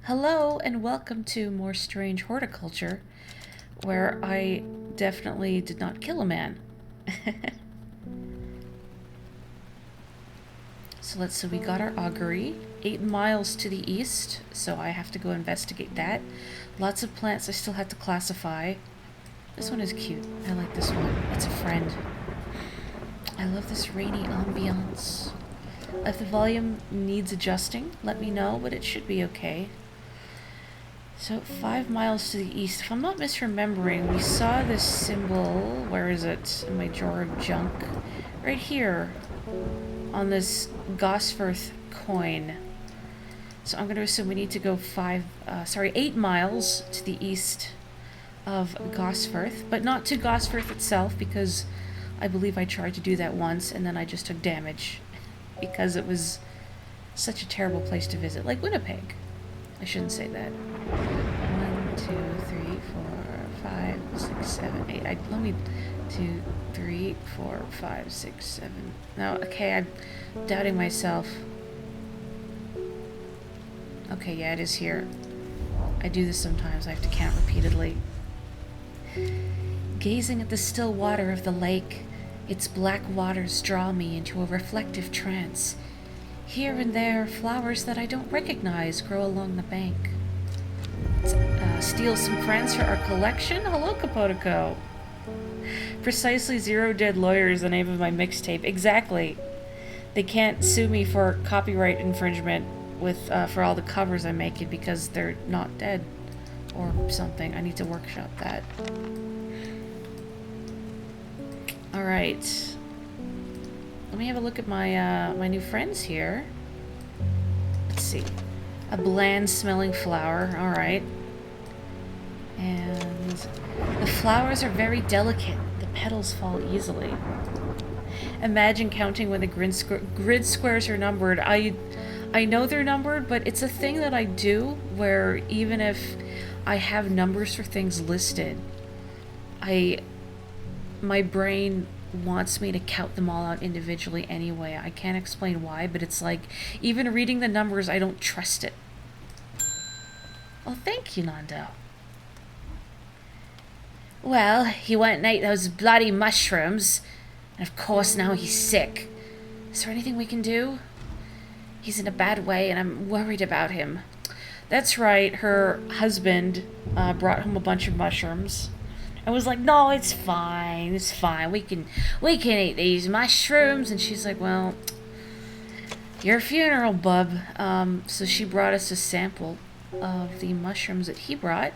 Hello and welcome to More Strange Horticulture, where I definitely did not kill a man. So we got our augury, 8 miles to the east, so I have to go investigate that. Lots of plants I still have to classify. This one is cute. I like this one. It's a friend. I love this rainy ambiance. If the volume needs adjusting, let me know, but it should be okay. So 5 miles to the east. If I'm not misremembering, we saw this symbol, where is it, in my drawer of junk? Right here, on this Gosforth coin. So I'm going to assume we need to go 8 miles to the east of Gosforth, but not to Gosforth itself, because I believe I tried to do that once and then I just took damage because it was such a terrible place to visit, like Winnipeg. I shouldn't say that. 1, 2, 3, 4, 5, 6, 7, 8. Let me 2, 3, 4, 5, 6, 7. No, okay, I'm doubting myself. Okay, yeah, it is here. I do this sometimes. I have to count repeatedly. Gazing at the still water of the lake, its black waters draw me into a reflective trance. Here and there, flowers that I don't recognize grow along the bank. Steal some friends for our collection? Hello, Capotico. Precisely Zero Dead Lawyer is the name of my mixtape. Exactly. They can't sue me for copyright infringement for all the covers I'm making because they're not dead or something. I need to workshop that. All right. Let me have a look at my my new friends here. Let's see. A bland-smelling flower. All right. And the flowers are very delicate. The petals fall easily. Imagine counting when the grid squares are numbered. I know they're numbered, but it's a thing that I do where even if I have numbers for things listed, my brain wants me to count them all out individually anyway. I can't explain why, but it's like, even reading the numbers, I don't trust it. Oh, thank you, Nando. Well, he went and ate those bloody mushrooms, and of course now he's sick. Is there anything we can do? He's in a bad way, and I'm worried about him. That's right, her husband brought home a bunch of mushrooms. I was like, no, it's fine, we can eat these mushrooms. And she's like, well, your funeral, bub. So she brought us a sample of the mushrooms that he brought.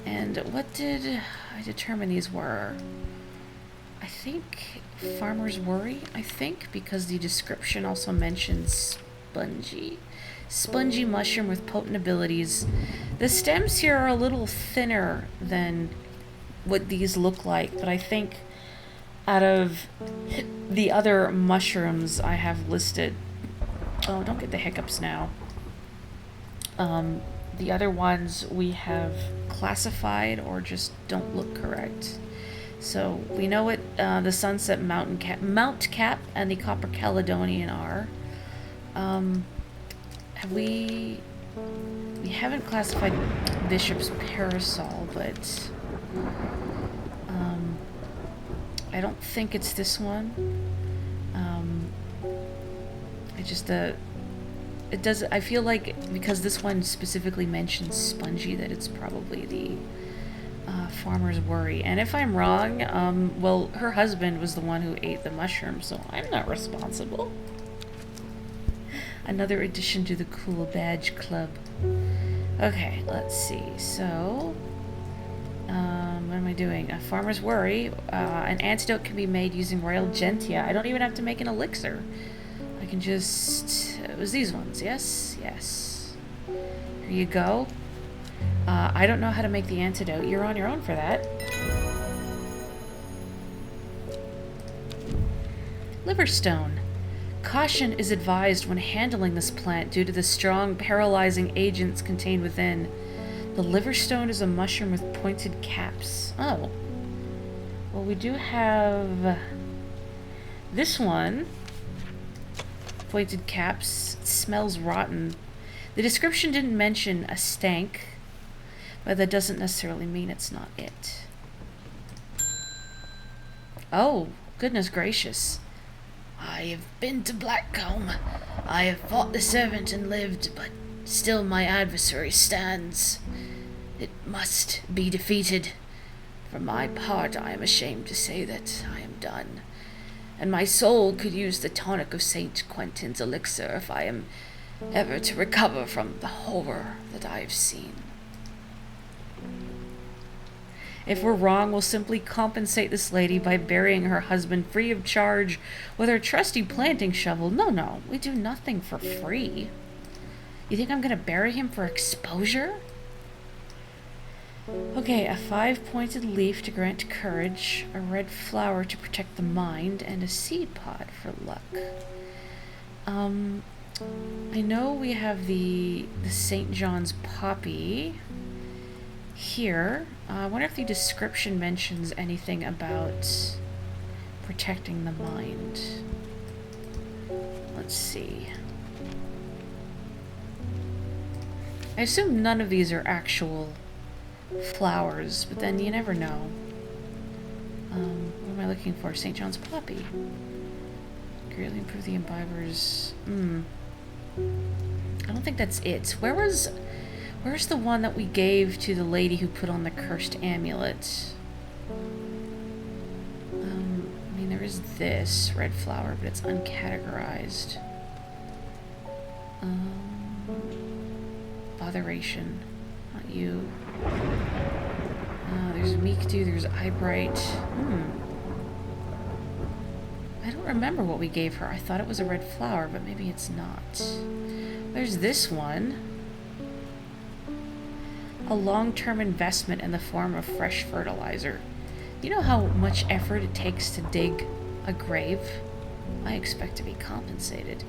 And what did I determine these were? I think farmer's worry, because the description also mentions spongy mushroom with potent abilities. The stems here are a little thinner than what these look like, but I think out of the other mushrooms I have listed, oh, don't get the hiccups now. The other ones we have classified or just don't look correct. So we know what the Sunset Mount Cap and the Copper Caledonian are. We haven't classified Bishop's Parasol, but I don't think it's this one. It does. I feel like because this one specifically mentions spongy, that it's probably the farmer's worry. And if I'm wrong, well, her husband was the one who ate the mushrooms, so I'm not responsible. Another addition to the Cool Badge Club. Okay, let's see. So, what am I doing? A farmer's worry. An antidote can be made using royal gentia. I don't even have to make an elixir. I can just... It was these ones, yes? Yes. Here you go. I don't know how to make the antidote. You're on your own for that. Liverstone. Caution is advised when handling this plant due to the strong paralyzing agents contained within. The liverstone is a mushroom with pointed caps. Oh. Well, we do have this one. Pointed caps. It smells rotten. The description didn't mention a stank, but that doesn't necessarily mean it's not it. Oh, goodness gracious. I have been to Blackcomb. I have fought the servant and lived, but still my adversary stands. It must be defeated. For my part, I am ashamed to say that I am done. And my soul could use the tonic of St. Quentin's elixir if I am ever to recover from the horror that I have seen. If we're wrong, we'll simply compensate this lady by burying her husband free of charge with her trusty planting shovel. No, we do nothing for free. You think I'm gonna bury him for exposure? Okay, a 5-pointed leaf to grant courage, a red flower to protect the mind, and a seed pod for luck. I know we have the St. John's poppy here. I wonder if the description mentions anything about protecting the mind. Let's see. I assume none of these are actual flowers, but then you never know. What am I looking for? St. John's poppy. Greatly improve the imbibers. I don't think that's it. Where's the one that we gave to the lady who put on the cursed amulet? I mean, there is this red flower, but it's uncategorized. Botheration. Not you. There's Meekdew, there's Eyebright. I don't remember what we gave her. I thought it was a red flower, but maybe it's not. There's this one. A long-term investment in the form of fresh fertilizer. You know how much effort it takes to dig a grave? I expect to be compensated.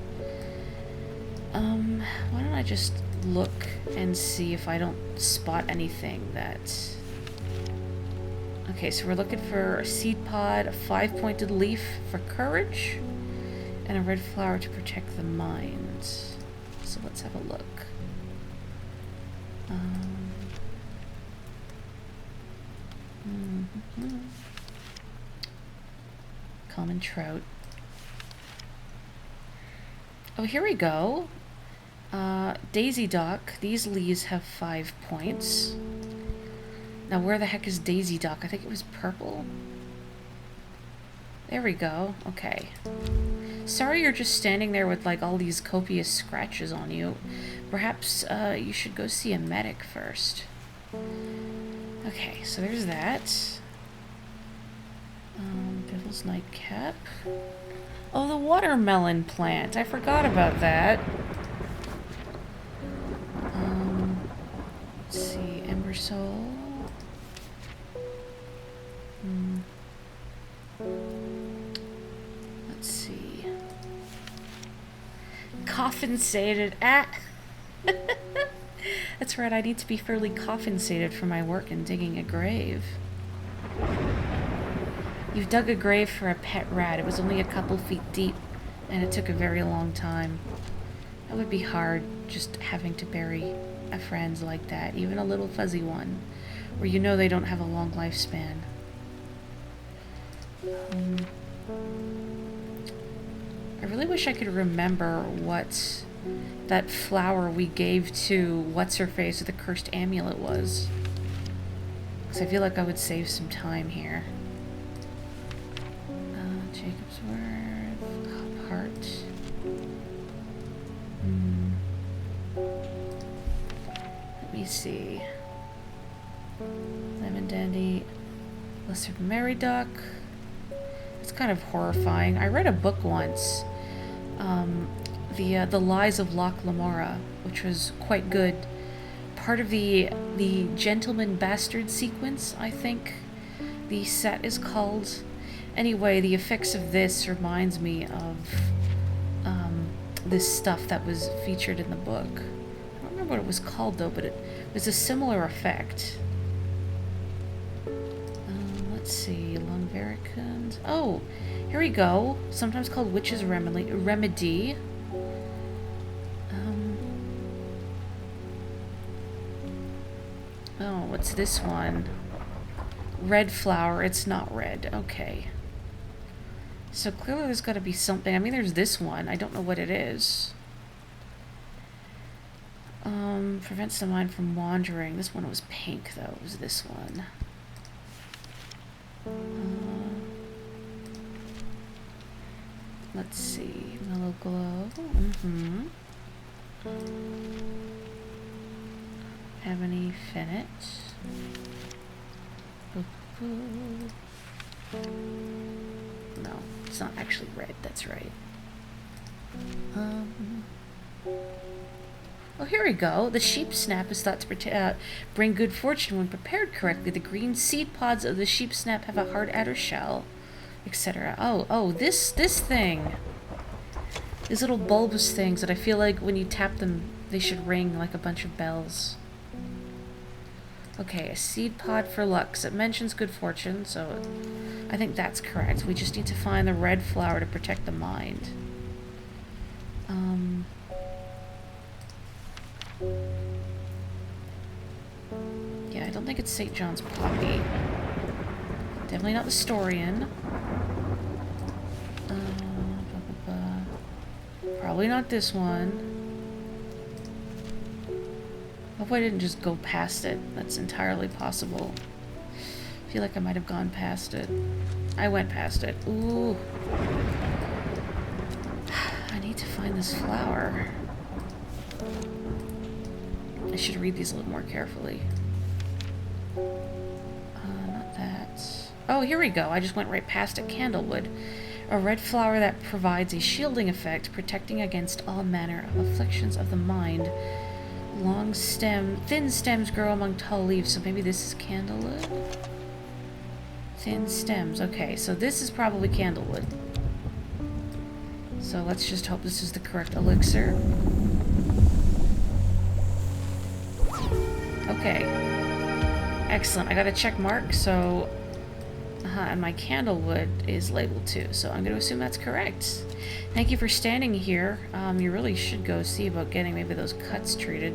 Why don't I just look and see if I don't spot anything that... Okay, so we're looking for a seed pod, a 5-pointed leaf for courage, and a red flower to protect the mind. So let's have a look. Common trout. Oh, here we go. Daisy Dock. These leaves have 5 points. Now, where the heck is Daisy Dock? I think it was purple. There we go. Okay. Sorry you're just standing there with, like, all these copious scratches on you. Perhaps, you should go see a medic first. Okay, so there's that. Devil's Nightcap. Oh, the watermelon plant. I forgot about that. Let's see. Ember Soul. Let's see. Coffin-sated. That's right, I need to be fairly coffin-sated for my work in digging a grave. You've dug a grave for a pet rat. It was only a couple feet deep, and it took a very long time. That would be hard, just having to bury a friend like that, even a little fuzzy one, where you know they don't have a long lifespan. I really wish I could remember what that flower we gave to What's-Her-Face with the cursed amulet was. Because I feel like I would save some time here. Jacob's Word, Heart. Let me see. Lemon Dandy, Lesser Mary Duck. It's kind of horrifying. I read a book once, The Lies of Loch Lamora, which was quite good. Part of the Gentleman Bastard sequence, I think the set is called. Anyway, the effects of this reminds me of this stuff that was featured in the book. I don't remember what it was called though, but it was a similar effect. Let's see, Lungvericans. Oh, here we go. Sometimes called Witch's Remedy. Oh, what's this one? Red flower. It's not red. Okay. So clearly there's got to be something. I mean, there's this one. I don't know what it is. Prevents the mind from wandering. This one was pink, though. It was this one. Let's see. Mellow glow. Ebony finnet. No, it's not actually red. That's right. Oh, here we go. The sheep snap is thought to bring good fortune when prepared correctly. The green seed pods of the sheep snap have a hard outer shell, etc. Oh, this thing. These little bulbous things that I feel like when you tap them, they should ring like a bunch of bells. Okay, a seed pod for luck. It mentions good fortune, so I think that's correct. We just need to find the red flower to protect the mind. Yeah, I don't think it's St. John's Poppy. Definitely not the Storian. Probably not this one. Hope I didn't just go past it. That's entirely possible. I feel like I might have gone past it. I went past it. Ooh. I need to find this flower. I should read these a little more carefully. Not that. Oh, here we go. I just went right past it. Candlewood. A red flower that provides a shielding effect, protecting against all manner of afflictions of the mind. Long stem, thin stems grow among tall leaves, so maybe this is candlewood? Thin stems, okay, so this is probably candlewood. So let's just hope this is the correct elixir. Okay. Excellent, I got a check mark, so... and my candlewood is labeled too, so I'm going to assume that's correct. Thank you for standing here. You really should go see about getting maybe those cuts treated.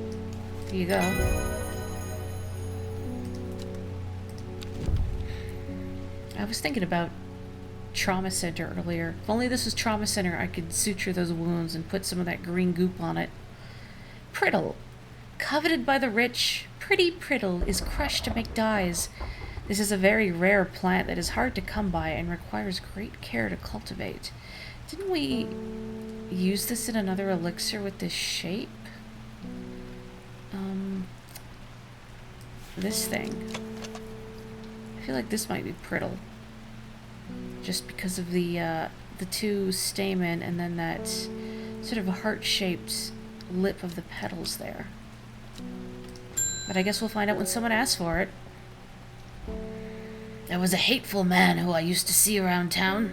Here you go. I was thinking about trauma center earlier. If only this was trauma center, I could suture those wounds and put some of that green goop on it. Priddle. Coveted by the rich, pretty priddle is crushed to make dyes. This is a very rare plant that is hard to come by and requires great care to cultivate. Didn't we use this in another elixir with this shape? This thing. I feel like this might be priddle. Just because of the two stamen and then that sort of a heart-shaped lip of the petals there. But I guess we'll find out when someone asks for it. There was a hateful man who I used to see around town.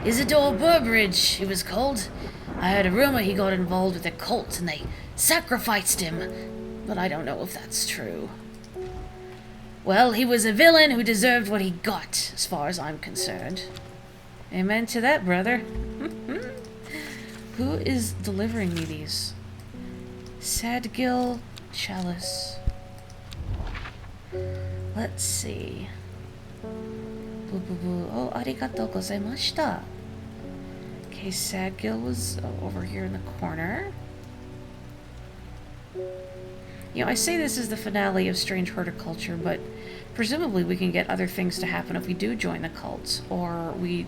Isidore Burbridge, he was called. I heard a rumor he got involved with a cult and they sacrificed him. But I don't know if that's true. Well, he was a villain who deserved what he got, as far as I'm concerned. Amen to that, brother. Who is delivering me these? Sadgill Chalice. Let's see. Oh, arigatou gozaimashita. Okay, Sadgill was over here in the corner. You know, I say this is the finale of Strange Horticulture, but presumably we can get other things to happen if we do join the cult, or we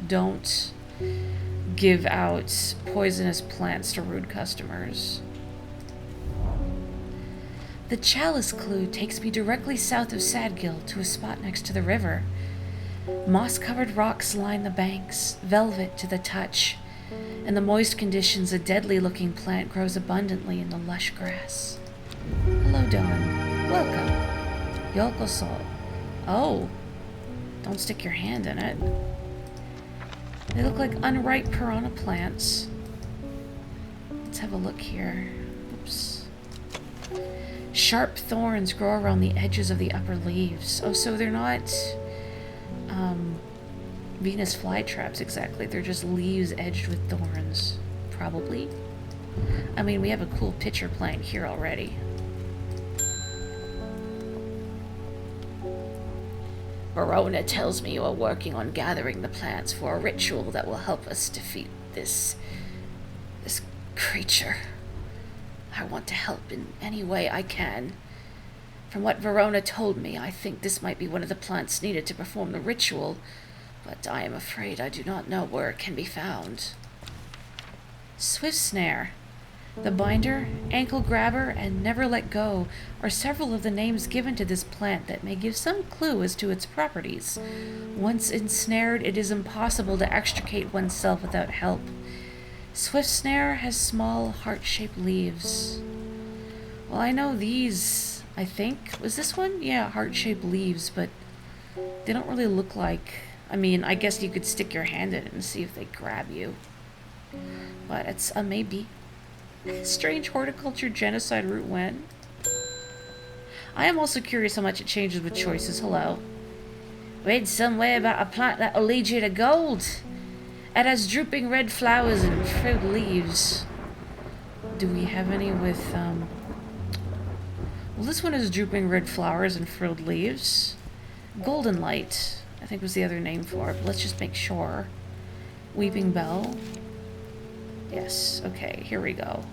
don't give out poisonous plants to rude customers. The chalice clue takes me directly south of Sadgill to a spot next to the river. Moss-covered rocks line the banks, velvet to the touch. In the moist conditions, a deadly-looking plant grows abundantly in the lush grass. Hello, Dawn. Welcome. Yokoso. Oh. Don't stick your hand in it. They look like unripe piranha plants. Let's have a look here. Oops. Sharp thorns grow around the edges of the upper leaves. Oh, so they're not Venus flytraps exactly. They're just leaves edged with thorns. Probably. I mean, we have a cool picture plant here already. Verona tells me you are working on gathering the plants for a ritual that will help us defeat this creature. I want to help in any way I can. From what Verona told me, I think this might be one of the plants needed to perform the ritual, but I am afraid I do not know where it can be found. Swift Snare. The Binder, Ankle Grabber, and Never Let Go are several of the names given to this plant that may give some clue as to its properties. Once ensnared, it is impossible to extricate oneself without help. Swift Snare has small, heart-shaped leaves. Well, I know these, I think. Was this one? Yeah, heart-shaped leaves, but they don't really look like... I mean, I guess you could stick your hand in it and see if they grab you. But it's a maybe. Strange horticulture genocide route when? I am also curious how much it changes with choices. Hello. Read somewhere about a plant that will lead you to gold. It has drooping red flowers and frilled leaves. Do we have any with, Well, this one has drooping red flowers and frilled leaves. Golden Light, I think was the other name for it, but let's just make sure. Weeping Bell. Yes, okay, here we go.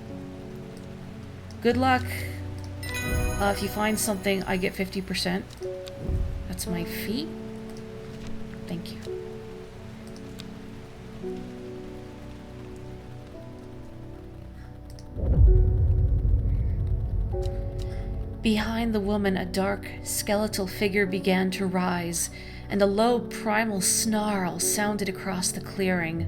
Good luck. If you find something, I get 50%. That's my fee. Thank you. Behind the woman, a dark, skeletal figure began to rise, and a low, primal snarl sounded across the clearing.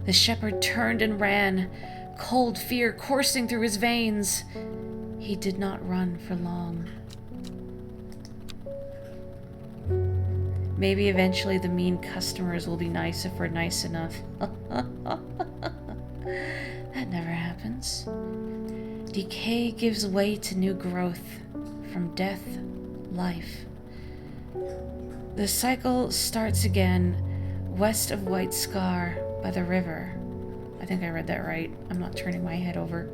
The shepherd turned and ran, cold fear coursing through his veins. He did not run for long. Maybe eventually the mean customers will be nice if we're nice enough. That never happens. Decay gives way to new growth. From death, life. The cycle starts again, west of White Scar, by the river. I think I read that right. I'm not turning my head over.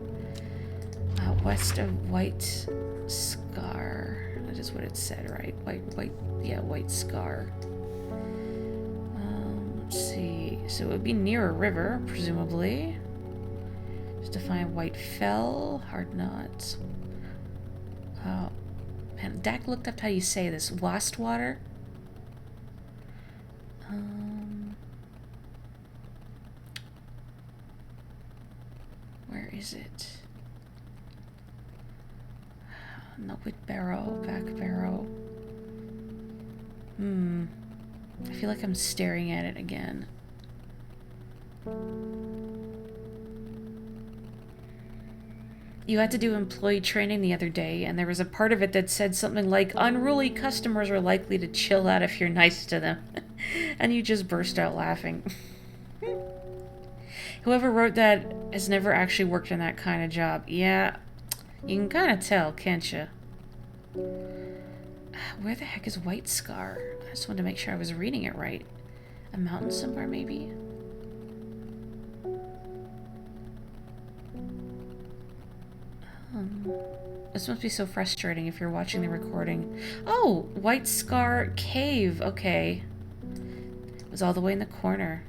West of White Scar. That is what it said, right? White Scar. Let's see. So it would be near a river, presumably. Just to find White Fell. Hard Knot. Oh. Man, Dak looked up how you say this. Wastwater? Where is it? Nutwood Barrow, Back Barrow. I feel like I'm staring at it again. You had to do employee training the other day, and there was a part of it that said something like, unruly customers are likely to chill out if you're nice to them. And you just burst out laughing. Whoever wrote that has never actually worked in that kind of job. Yeah, you can kind of tell, can't you? Where the heck is White Scar? I just wanted to make sure I was reading it right. A mountain somewhere, maybe? This must be so frustrating if you're watching the recording. Oh, White Scar Cave. Okay. It was all the way in the corner.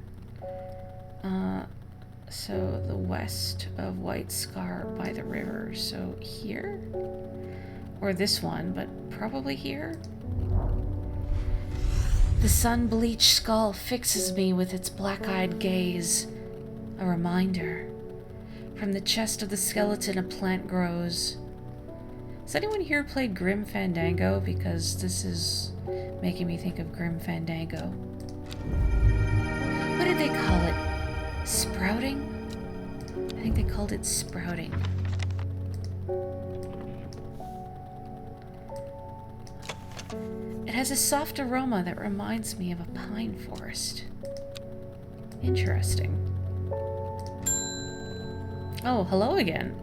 So the west of White Scar by the river. So here? Or this one, but probably here? The sun-bleached skull fixes me with its black-eyed gaze. A reminder. From the chest of the skeleton, a plant grows. Has anyone here played Grim Fandango? Because this is making me think of Grim Fandango. What did they call it? Sprouting? I think they called it sprouting. It has a soft aroma that reminds me of a pine forest. Interesting. Oh, hello again.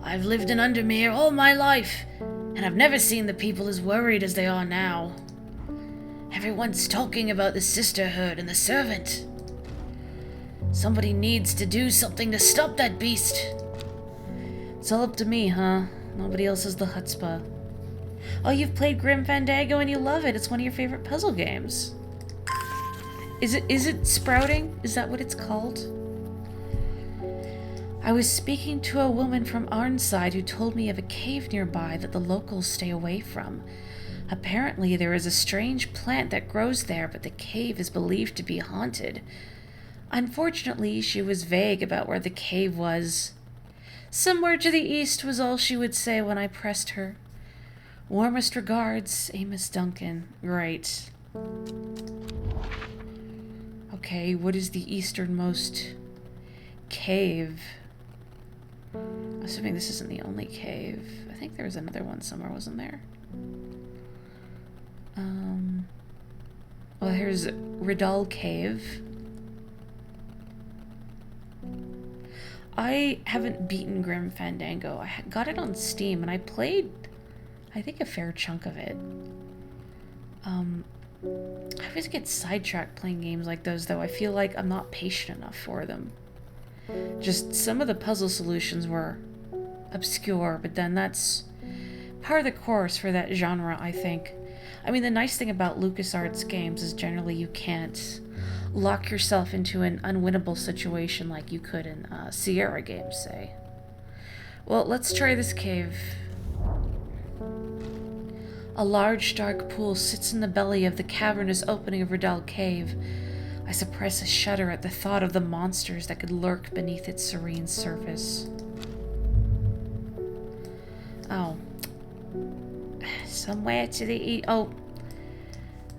I've lived in Undermere all my life, and I've never seen the people as worried as they are now. Everyone's talking about the sisterhood and the servant. Somebody needs to do something to stop that beast. It's all up to me, huh? Nobody else has the chutzpah. Oh, you've played Grim Fandango and you love it. It's one of your favorite puzzle games. Is it Sprouting? Is that what it's called? I was speaking to a woman from Arnside who told me of a cave nearby that the locals stay away from. Apparently, there is a strange plant that grows there, but the cave is believed to be haunted. Unfortunately, she was vague about where the cave was. Somewhere to the east was all she would say when I pressed her. Warmest regards, Amos Duncan. Right. Okay, what is the easternmost cave? Assuming this isn't the only cave. I think there was another one somewhere, wasn't there? Well, here's Ridal Cave. I haven't beaten Grim Fandango. I got it on Steam, and I played, I think, a fair chunk of it. I always get sidetracked playing games like those, though. I feel like I'm not patient enough for them. Just some of the puzzle solutions were obscure, but then that's part of the course for that genre, I think. I mean, the nice thing about LucasArts games is generally you can't lock yourself into an unwinnable situation like you could in Sierra games, say. Well, let's try this cave. A large dark pool sits in the belly of the cavernous opening of Ridal Cave. I suppress a shudder at the thought of the monsters that could lurk beneath its serene surface. Oh. Somewhere to the east. Oh.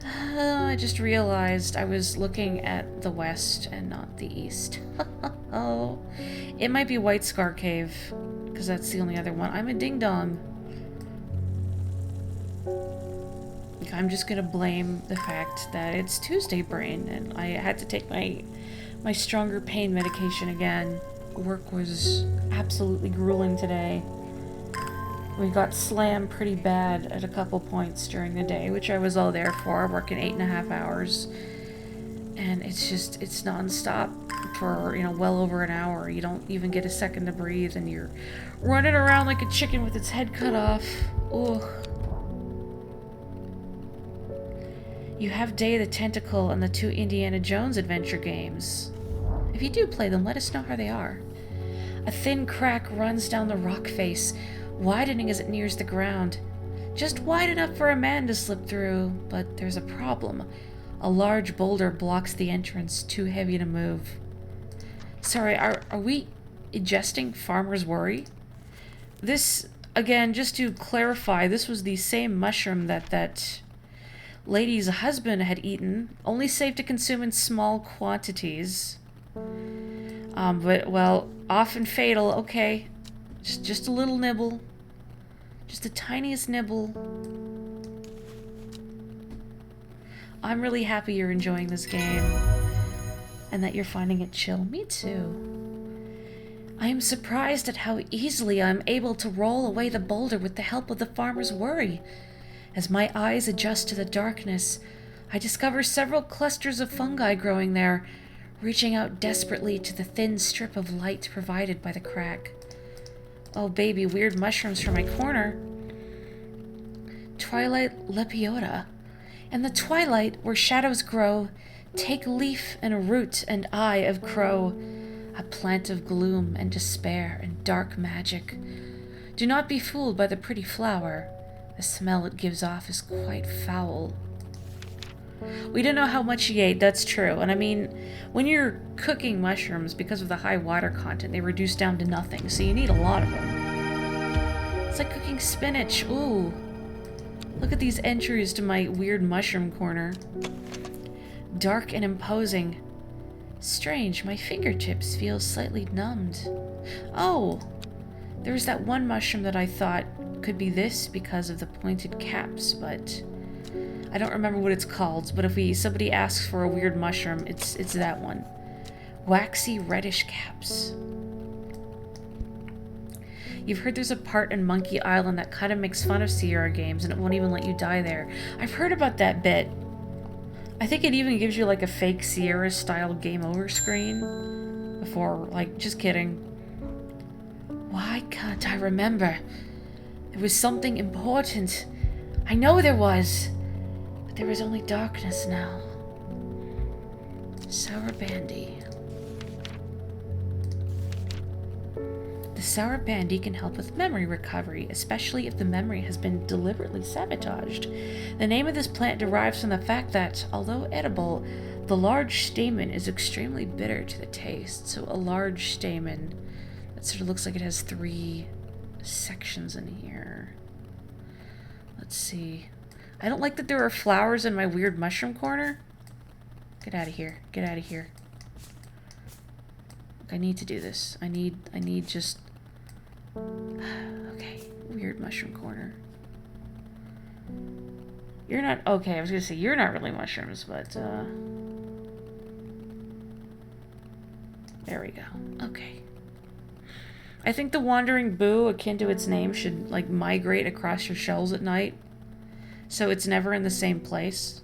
I just realized I was looking at the west and not the east. Oh. It might be White Scar Cave, because that's the only other one. I'm a ding-dong. I'm just gonna blame the fact that it's Tuesday brain, and I had to take my stronger pain medication again. Work was absolutely grueling today. We got slammed pretty bad at a couple points during the day, which I was all there for, working 8.5 hours. And it's non-stop for, well over an hour. You don't even get a second to breathe, and you're running around like a chicken with its head cut off. Ugh. You have Day of the Tentacle and the 2 Indiana Jones adventure games. If you do play them, let us know how they are. A thin crack runs down the rock face, widening as it nears the ground. Just wide enough for a man to slip through, but there's a problem. A large boulder blocks the entrance, too heavy to move. Sorry, are we ingesting Farmer's Worry? This, again, just to clarify, this was the same mushroom that lady's husband had eaten, only safe to consume in small quantities. But, well, often fatal. Okay, just a little nibble. Just the tiniest nibble. I'm really happy you're enjoying this game, and that you're finding it chill. Me too. I am surprised at how easily I'm able to roll away the boulder with the help of the Farmer's Worry. As my eyes adjust to the darkness, I discover several clusters of fungi growing there, reaching out desperately to the thin strip of light provided by the crack. Oh baby, weird mushrooms from my corner. Twilight Lepiota. In the twilight, where shadows grow, take leaf and root and eye of crow, a plant of gloom and despair and dark magic. Do not be fooled by the pretty flower. The smell it gives off is quite foul. We don't know how much he ate, that's true. And I mean, when you're cooking mushrooms, because of the high water content, they reduce down to nothing, so you need a lot of them. It's like cooking spinach. Ooh. Look at these entries to my weird mushroom corner. Dark and imposing. Strange, my fingertips feel slightly numbed. Oh! There's that one mushroom that I thought could be this because of the pointed caps, but I don't remember what it's called. But if somebody asks for a weird mushroom, it's that one. Waxy reddish caps. You've heard there's a part in Monkey Island that kind of makes fun of Sierra games and it won't even let you die there. I've heard about that bit. I think it even gives you like a fake Sierra style game over screen before, like, just kidding. Why can't I remember? There was something important. I know there was, but there is only darkness now. Sour Bandy. The Sour Bandy can help with memory recovery, especially if the memory has been deliberately sabotaged. The name of this plant derives from the fact that, although edible, the large stamen is extremely bitter to the taste. So a large stamen, that sort of looks like it has 3 sections in here. Let's see. I don't like that there are flowers in my weird mushroom corner. Get out of here. Get out of here. Look, I need to do this. I need just... Okay. Weird mushroom corner. You're not... Okay, I was gonna say, you're not really mushrooms, but, there we go. Okay. I think the wandering boo, akin to its name, should, like, migrate across your shelves at night. So it's never in the same place.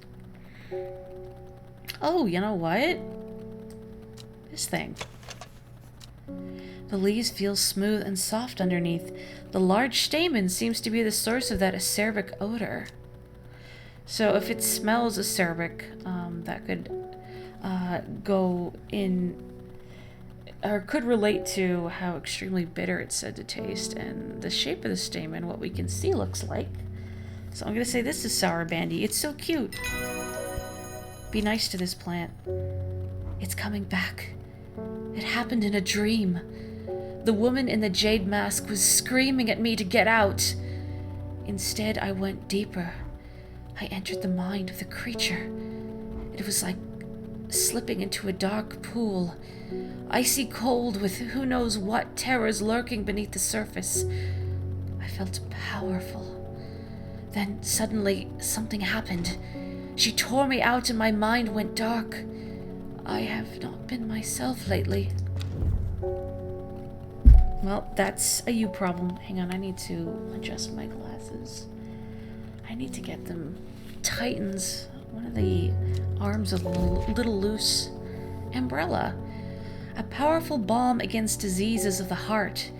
Oh, you know what? This thing. The leaves feel smooth and soft underneath. The large stamen seems to be the source of that acerbic odor. So if it smells acerbic, that could go in... or could relate to how extremely bitter it's said to taste, and the shape of the stamen, what we can see looks like. So I'm gonna say this is Sour Bandy. It's so cute. Be nice to this plant. It's coming back. It happened in a dream. The woman in the jade mask was screaming at me to get out. Instead, I went deeper. I entered the mind of the creature. It was like slipping into a dark pool, icy cold with who knows what terrors lurking beneath the surface. I felt powerful. Then suddenly something happened. She tore me out and my mind went dark. I have not been myself lately. Well, that's a you problem. Hang on, I need to adjust my glasses. I need to get them tightens. One of the arms is a little loose. Umbrella. A powerful balm against diseases of the heart.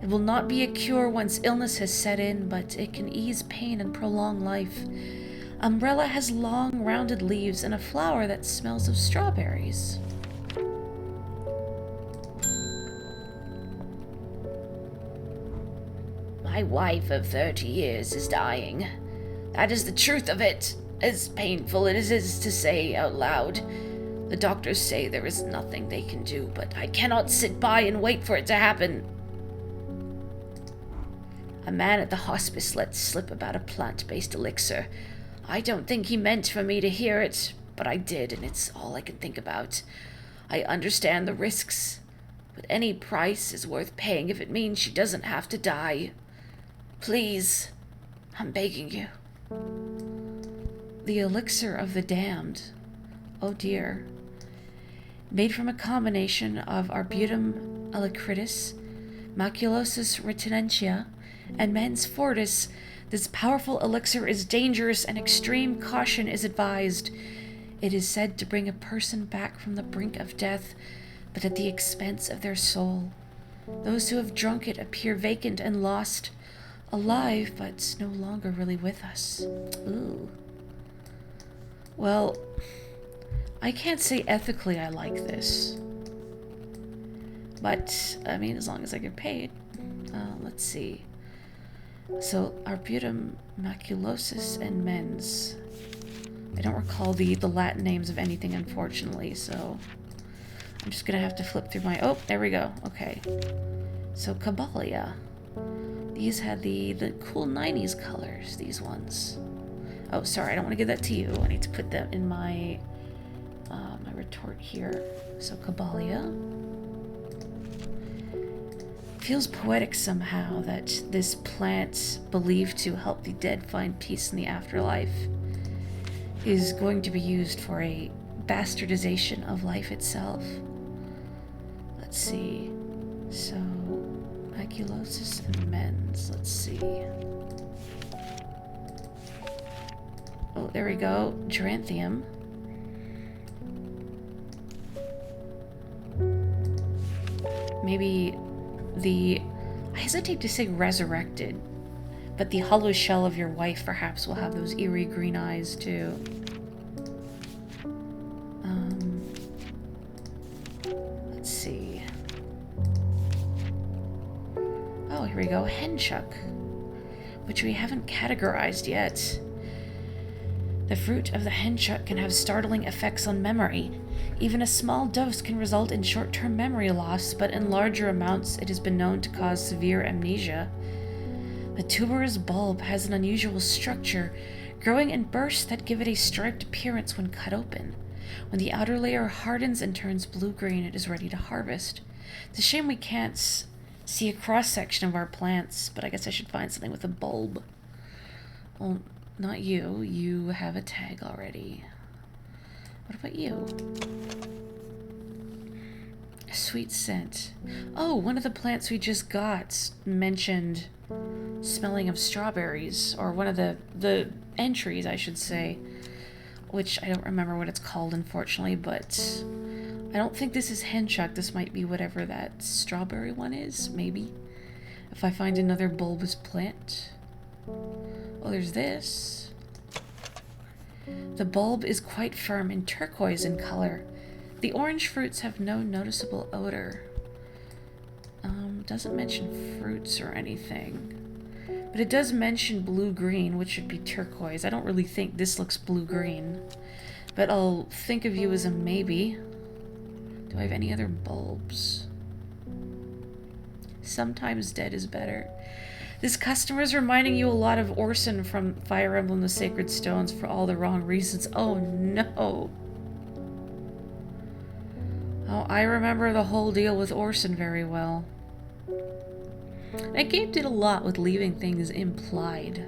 It will not be a cure once illness has set in, but it can ease pain and prolong life. Umbrella has long, rounded leaves and a flower that smells of strawberries. My wife of 30 years is dying. That is the truth of it, as painful as it is to say out loud. The doctors say there is nothing they can do, but I cannot sit by and wait for it to happen. A man at the hospice let slip about a plant-based elixir. I don't think he meant for me to hear it, but I did, and it's all I can think about. I understand the risks, but any price is worth paying if it means she doesn't have to die. Please, I'm begging you. The elixir of the damned. Oh dear. Made from a combination of Arbutum alacritus, Maculosus retinentia, and Mens fortis, this powerful elixir is dangerous and extreme caution is advised. It is said to bring a person back from the brink of death, but at the expense of their soul. Those who have drunk it appear vacant and lost, alive, but no longer really with us. Ooh. Well, I can't say ethically I like this. But, I mean, as long as I get paid. Let's see. So, Arbutum maculosus and Mens. I don't recall the Latin names of anything, unfortunately, so I'm just gonna have to flip through my... Oh, there we go. Okay. So, Caballia. These had the cool 90s colors, these ones. Oh, sorry, I don't want to give that to you. I need to put that in my my retort here. So, Caballia. Feels poetic somehow that this plant, believed to help the dead find peace in the afterlife, is going to be used for a bastardization of life itself. Let's see. So, maculosus and Mens. Let's see. Oh, there we go. Geranthium. Maybe I hesitate to say resurrected, But the hollow shell of your wife perhaps will have those eerie green eyes too. Let's see. Oh, here we go. Henchuck, which we haven't categorized yet. The fruit of the henchuck can have startling effects on memory. Even a small dose can result in short-term memory loss, but in larger amounts it has been known to cause severe amnesia. The tuberous bulb has an unusual structure, growing in bursts that give it a striped appearance when cut open. When the outer layer hardens and turns blue-green, it is ready to harvest. It's a shame we can't see a cross-section of our plants, but I guess I should find something with a bulb. Well, not you. You have a tag already. What about you? A sweet scent. Oh, one of the plants we just got mentioned smelling of strawberries, or one of the entries, I should say, which I don't remember what it's called, unfortunately, but I don't think this is henchuck. This might be whatever that strawberry one is, maybe. If I find another bulbous plant. Oh, there's this. The bulb is quite firm and turquoise in color. The orange fruits have no noticeable odor. Doesn't mention fruits or anything. But it does mention blue-green, which should be turquoise. I don't really think this looks blue-green. But I'll think of you as a maybe. Do I have any other bulbs? Sometimes dead is better. This customer is reminding you a lot of Orson from Fire Emblem the Sacred Stones for all the wrong reasons. Oh no. Oh, I remember the whole deal with Orson very well. That game did a lot with leaving things implied.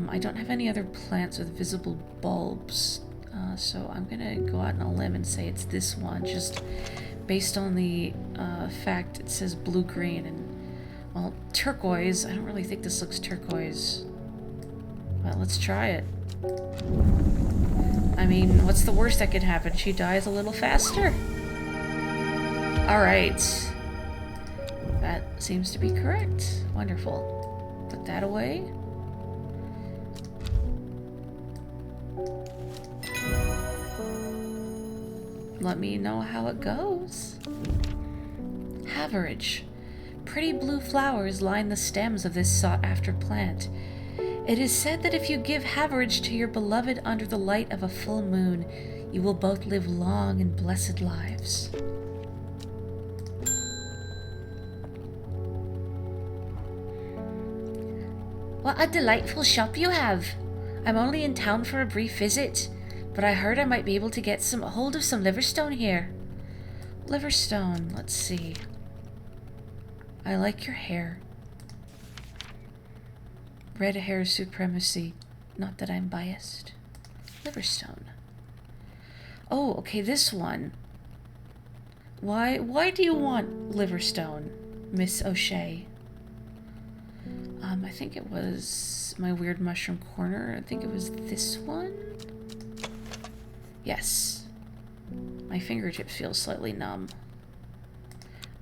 I don't have any other plants with visible bulbs, so I'm gonna go out on a limb and say it's this one, just based on the fact it says blue-green and, well, turquoise. I don't really think this looks turquoise. Well, let's try it. I mean, what's the worst that could happen? She dies a little faster. Alright. That seems to be correct. Wonderful. Put that away. Let me know how it goes. Haverage. Pretty blue flowers line the stems of this sought-after plant. It is said that if you give haverage to your beloved under the light of a full moon, you will both live long and blessed lives. What a delightful shop you have. I'm only in town for a brief visit, but I heard I might be able to get hold of some liverstone here. Liverstone, let's see. I like your hair. Red hair supremacy. Not that I'm biased. Liverstone. Oh, okay, this one. Why do you want liverstone, Miss O'Shea? I think it was my weird mushroom corner. I think it was this one. Yes. My fingertips feel slightly numb.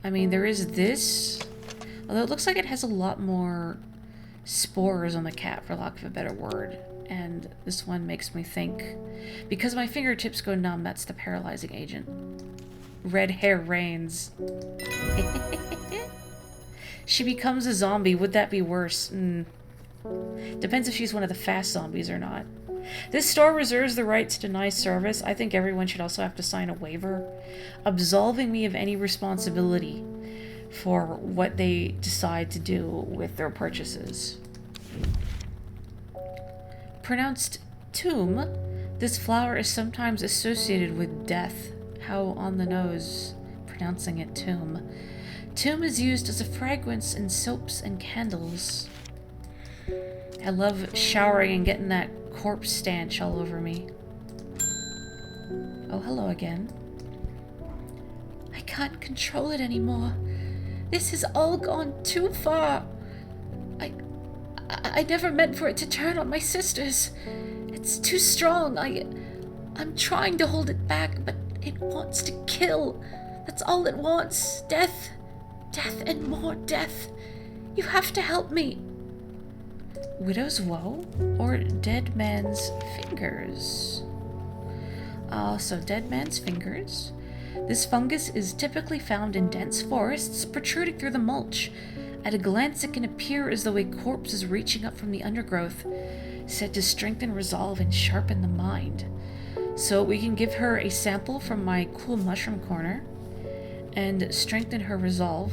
I mean, there is this, although it looks like it has a lot more spores on the cap, for lack of a better word. And this one makes me think, because my fingertips go numb, that's the paralyzing agent. Red hair reigns. She becomes a zombie. Would that be worse? Depends if she's one of the fast zombies or not. This store reserves the right to deny service. I think everyone should also have to sign a waiver absolving me of any responsibility for what they decide to do with their purchases. Pronounced tomb, this flower is sometimes associated with death. How on the nose pronouncing it tomb. Tomb is used as a fragrance in soaps and candles. I love showering and getting that corpse stench all over me. Oh, hello again. I can't control it anymore. This has all gone too far. I never meant for it to turn on my sisters. It's too strong. I'm trying to hold it back, but it wants to kill. That's all it wants. Death. Death and more death. You have to help me. Widow's Woe or Dead Man's Fingers? So Dead Man's Fingers. This fungus is typically found in dense forests, protruding through the mulch. At a glance, it can appear as though a corpse is reaching up from the undergrowth, said to strengthen resolve and sharpen the mind. So we can give her a sample from my cool mushroom corner and strengthen her resolve.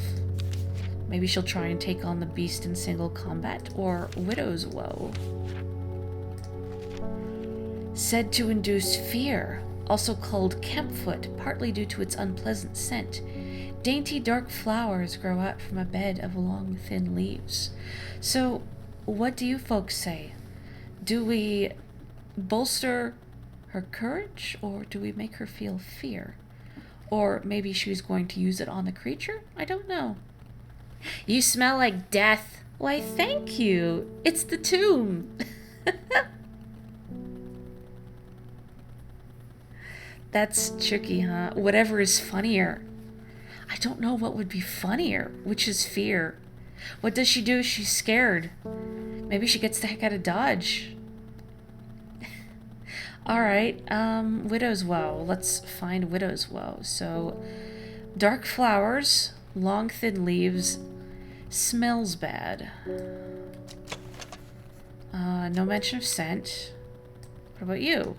Maybe she'll try and take on the beast in single combat, or Widow's Woe. Said to induce fear, also called campfoot, partly due to its unpleasant scent. Dainty dark flowers grow out from a bed of long thin leaves. So, what do you folks say? Do we bolster her courage, or do we make her feel fear? Or maybe she's going to use it on the creature? I don't know. You smell like death. Why, thank you. It's the tomb. That's tricky, huh? Whatever is funnier. I don't know what would be funnier. Which is fear? What does she do if she's scared? Maybe she gets the heck out of Dodge. Alright, Widow's Woe. Let's find Widow's Woe. So, dark flowers, long thin leaves, smells bad. No mention of scent. What about you?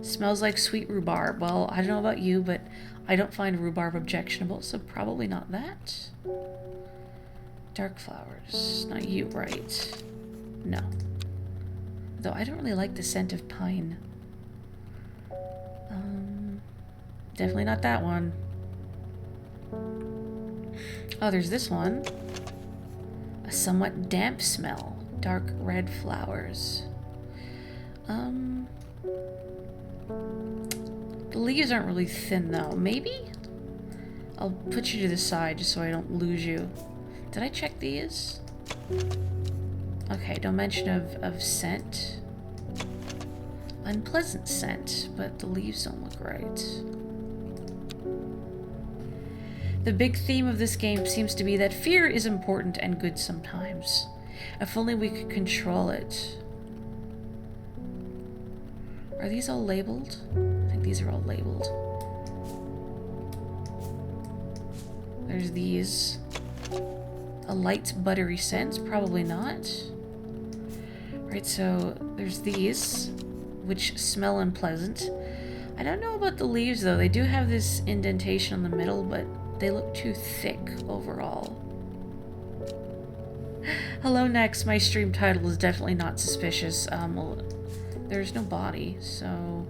Smells like sweet rhubarb. Well, I don't know about you, but I don't find rhubarb objectionable, so probably not that. Dark flowers. Not you, right? No. Though I don't really like the scent of pine. Definitely not that one. Oh, there's this one. A somewhat damp smell. Dark red flowers. The leaves aren't really thin, though. Maybe? I'll put you to the side just so I don't lose you. Did I check these? Okay, no mention of scent. Unpleasant scent, but the leaves don't look right. The big theme of this game seems to be that fear is important and good sometimes. If only we could control it. Are these all labeled? I think these are all labeled. There's these. A light buttery scent? Probably not. Right, so there's these, which smell unpleasant. I don't know about the leaves, though. They do have this indentation in the middle, but they look too thick overall. Hello, Next. My stream title is definitely not suspicious. Well, there's no body, so...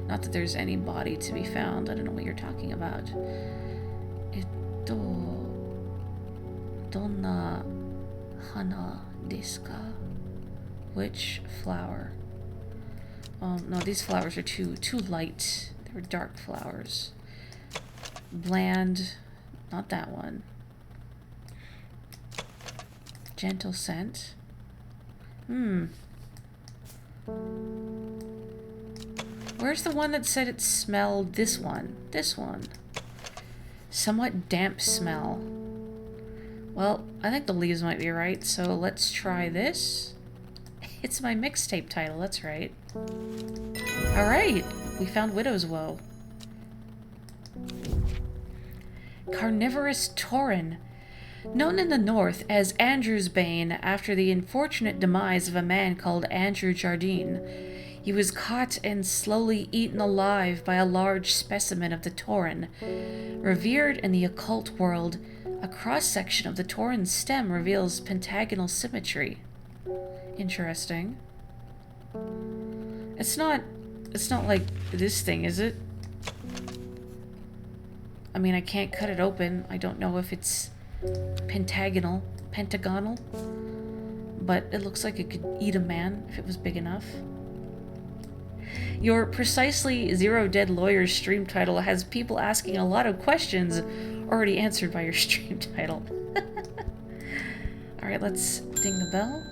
Not that there's any body to be found. I don't know what you're talking about. Donna hana desu ka? Which flower? No, these flowers are too light. They were dark flowers. Bland. Not that one. Gentle scent. Where's the one that said it smelled? This one. This one. Somewhat damp smell. Well, I think the leaves might be right, so let's try this. It's my mixtape title, that's right. Alright, we found Widow's Woe. Carnivorous Tauren. Known in the north as Andrew's Bane after the unfortunate demise of a man called Andrew Jardine, he was caught and slowly eaten alive by a large specimen of the Tauren. Revered in the occult world, a cross-section of the Tauren stem reveals pentagonal symmetry. Interesting. It's not like this thing, is it? I mean, I can't cut it open. I don't know if it's pentagonal, but it looks like it could eat a man if it was big enough. Your Precisely Zero Dead Lawyers stream title has people asking a lot of questions already answered by your stream title. Alright, let's ding the bell.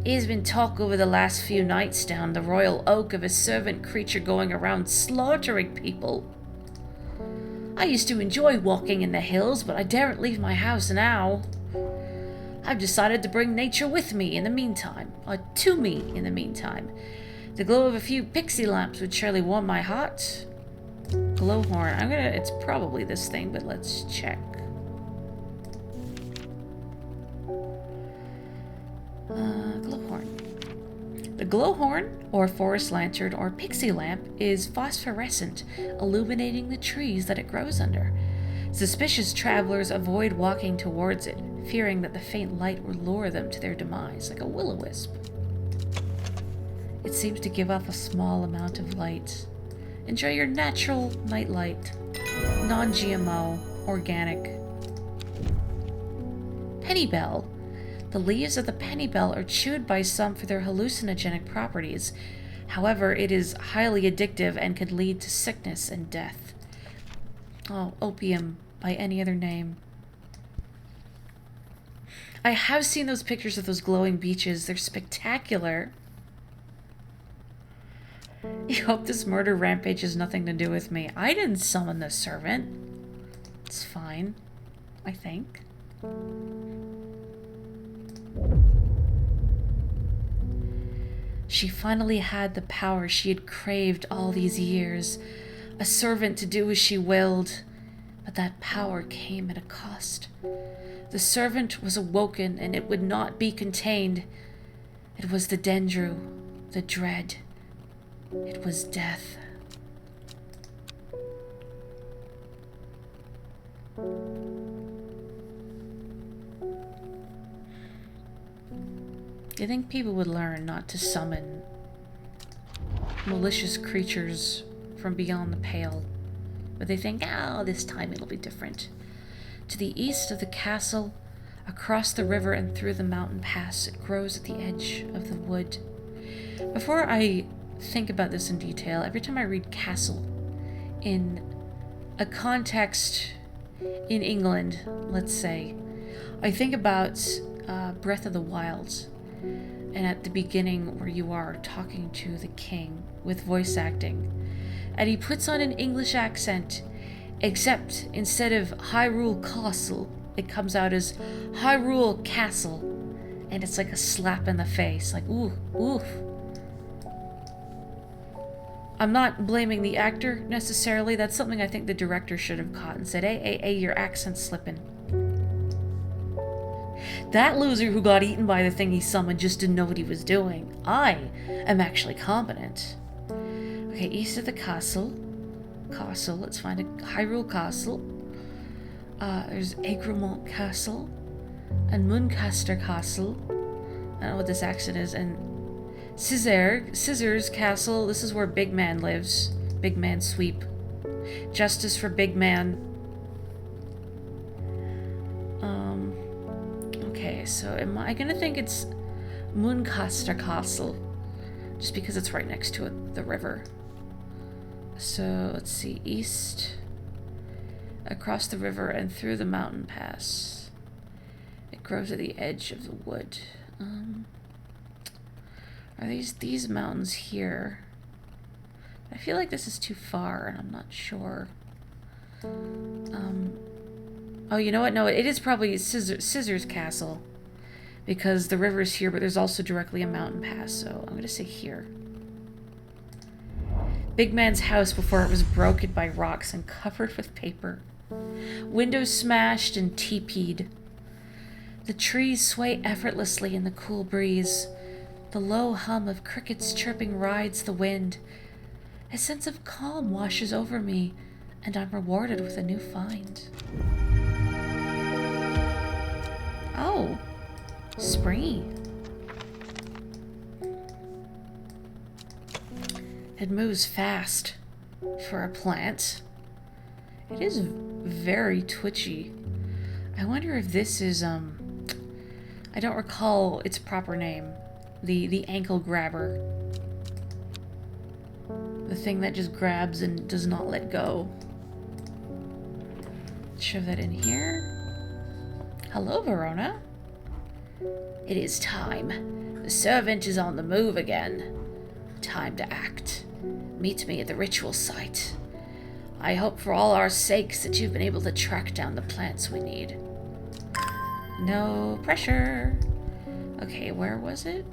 There's been talk over the last few nights down the Royal Oak of a servant creature going around slaughtering people. I used to enjoy walking in the hills, but I daren't leave my house now. I've decided to bring nature with me in the meantime, or to me in the meantime. The glow of a few pixie lamps would surely warm my heart. Glowhorn. It's probably this thing, but let's check. Glowhorn. The glowhorn, or forest lantern, or pixie lamp, is phosphorescent, illuminating the trees that it grows under. Suspicious travelers avoid walking towards it, fearing that the faint light will lure them to their demise, like a will-o-wisp. It seems to give off a small amount of light. Enjoy your natural nightlight. Non-GMO, organic. Pennybell. The leaves of the pennybell are chewed by some for their hallucinogenic properties. However, it is highly addictive and can lead to sickness and death. Oh, opium by any other name. I have seen those pictures of those glowing beaches. They're spectacular. You hope this murder rampage has nothing to do with me. I didn't summon the servant. It's fine, I think. She finally had the power she had craved all these years. A servant to do as she willed. But that power came at a cost. The servant was awoken, and it would not be contained. It was the Dendru, the dread. It was death. You think people would learn not to summon malicious creatures from beyond the pale, but they think, oh, this time it'll be different. To the east of the castle, across the river and through the mountain pass, it grows at the edge of the wood. Before I think about this in detail, every time I read castle in a context in England, let's say, I think about Breath of the Wild, and at the beginning where you are talking to the king with voice acting, and he puts on an English accent, except instead of Hyrule Castle, it comes out as Hyrule Castle, and it's like a slap in the face, like ooh, oof. I'm not blaming the actor necessarily. That's something I think the director should have caught and said, hey, your accent's slipping. That loser who got eaten by the thing he summoned just didn't know what he was doing. I am actually competent. Okay, east of the castle. Let's find a Hyrule Castle. There's Egremont Castle. And Muncaster Castle. I don't know what this accent is. And Scissors Castle. This is where Big Man lives. Big Man Sweep. Justice for Big Man. Okay, so am I gonna think it's Muncaster Castle? Just because it's right next to it, the river. So, let's see. East. Across the river and through the mountain pass. It grows at the edge of the wood. Are these mountains here? I feel like this is too far, and I'm not sure. Oh, you know what? No, it is probably Scissors Castle. Because the river is here, but there's also directly a mountain pass, so I'm going to say here. Big Man's house before it was broken by rocks and covered with paper. Windows smashed and teepeed. The trees sway effortlessly in the cool breeze. The low hum of crickets chirping rides the wind. A sense of calm washes over me, and I'm rewarded with a new find. Oh, springy. It moves fast for a plant. It is very twitchy. I wonder if this is, I don't recall its proper name. The ankle grabber. The thing that just grabs and does not let go. Let's shove that in here. Hello, Verona. It is time. The servant is on the move again. Time to act. Meet me at the ritual site. I hope for all our sakes that you've been able to track down the plants we need. No pressure. Okay, where was it?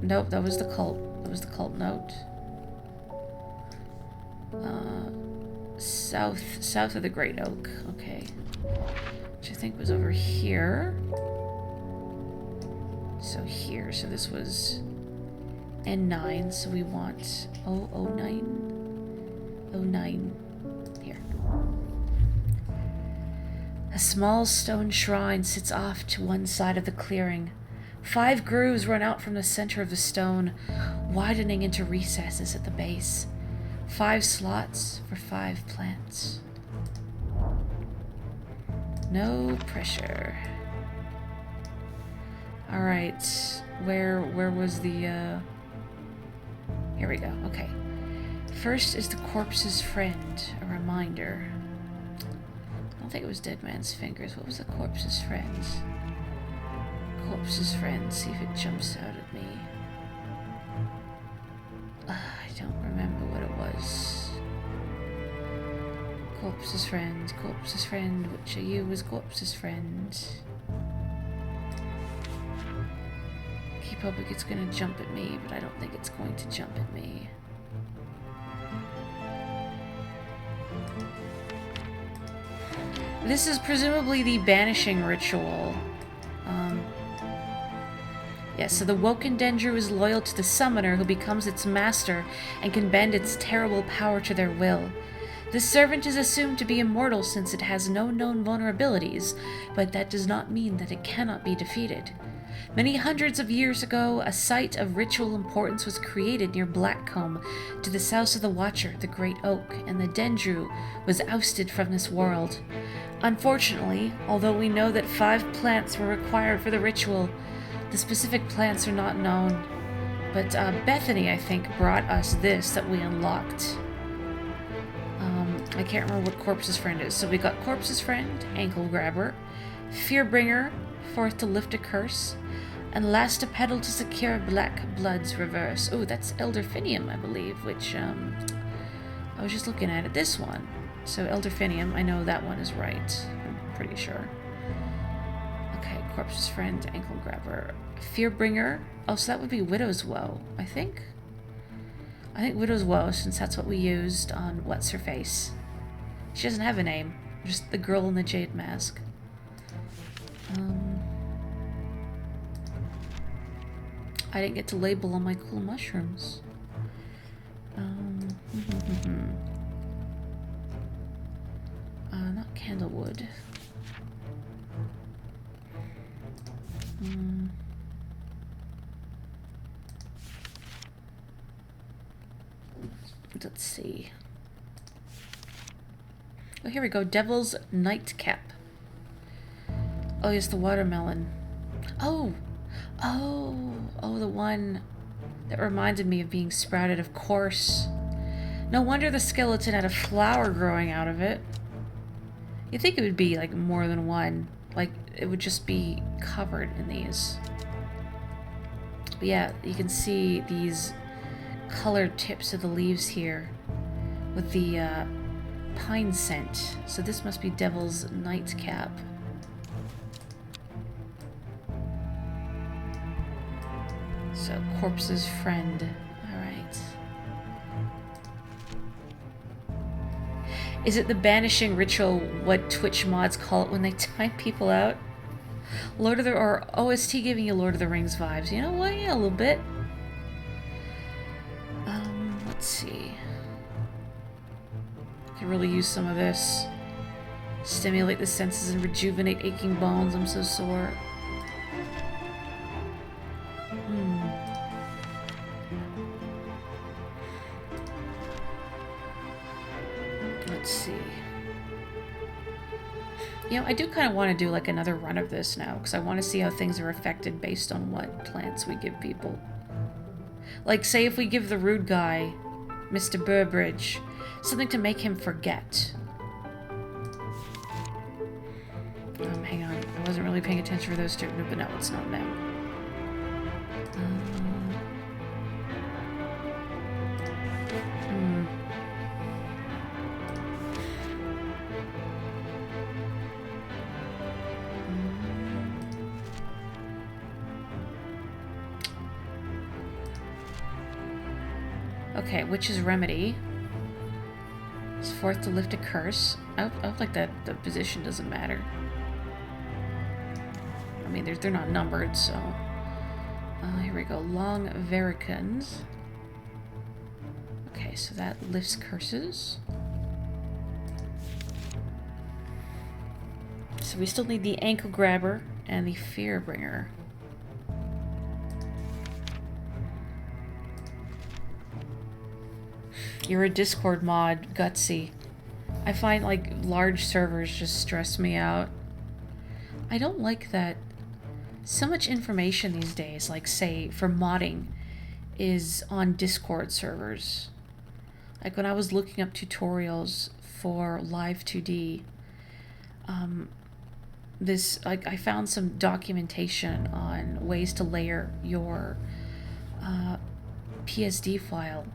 Nope, that was the cult. That was the cult note. South of the Great Oak. Okay. Which I think was over here. So here. So this was N9. So we want 009. 09. Here. A small stone shrine sits off to one side of the clearing. 5 grooves run out from the center of the stone, widening into recesses at the base. 5 slots for 5 plants. No pressure. Alright. Where was the, Here we go. Okay. First is the corpse's friend, a reminder. I don't think it was Dead Man's Fingers. What was the corpse's friend? Corpse's friend. See if it jumps out at me. I don't remember what it was. Corpse's friend. Corpse's friend. Which of you was corpse's friend? Keep hoping it's going to jump at me, but I don't think it's going to jump at me. This is presumably the banishing ritual. Yeah, so the Woken Dendru is loyal to the summoner who becomes its master and can bend its terrible power to their will. This servant is assumed to be immortal since it has no known vulnerabilities, but that does not mean that it cannot be defeated. Many hundreds of years ago, a site of ritual importance was created near Blackcomb, to the south of the Watcher, the Great Oak, and the Dendru was ousted from this world. Unfortunately, although we know that 5 plants were required for the ritual, the specific plants are not known. But Bethany, I think, brought us this that we unlocked. I can't remember what Corpse's Friend is. So we got Corpse's Friend, Ankle Grabber, Fearbringer, Forth to Lift a Curse, and Last a Petal to secure Black Blood's Reverse. Oh, that's Elderfinium, I believe, which, I was just looking at it. This one. So Elderfinium, I know that one is right. I'm pretty sure. Okay, Corpse's Friend, Ankle Grabber. Fearbringer. Oh, so that would be Widow's Woe, I think. I think Widow's Woe, since that's what we used on What's Her Face. She doesn't have a name. Just the girl in the jade mask. I didn't get to label all my cool mushrooms. Not candlewood. Let's see. Oh, here we go. Devil's Nightcap. Oh, yes, the watermelon. Oh, the one that reminded me of being sprouted, of course. No wonder the skeleton had a flower growing out of it. You'd think it would be, like, more than one. Like, it would just be covered in these. But yeah, you can see these colored tips of the leaves here with the pine scent. So this must be Devil's Nightcap. So Corpse's Friend. Alright. Is it the banishing ritual, what Twitch mods call it when they time people out? Lord of the... or OST giving you Lord of the Rings vibes. You know what? Yeah, a little bit. Let's see. Could really use some of this. Stimulate the senses and rejuvenate aching bones. I'm so sore. Let's see. You know, I do kind of want to do like another run of this now, because I want to see how things are affected based on what plants we give people. Like, say if we give the rude guy, Mr. Burbridge, something to make him forget. Hang on. I wasn't really paying attention for those two, but no, it's not now. Okay, witch's remedy. It's forth to lift a curse. I like that the position doesn't matter. I mean, they're not numbered, so... here we go. Long vericans. Okay, so that lifts curses. So we still need the ankle grabber and the fear bringer. You're a Discord mod, Gutsy. I find, like, large servers just stress me out. I don't like that so much information these days, like, say, for modding, is on Discord servers. Like, when I was looking up tutorials for Live 2D, I found some documentation on ways to layer your PSD file.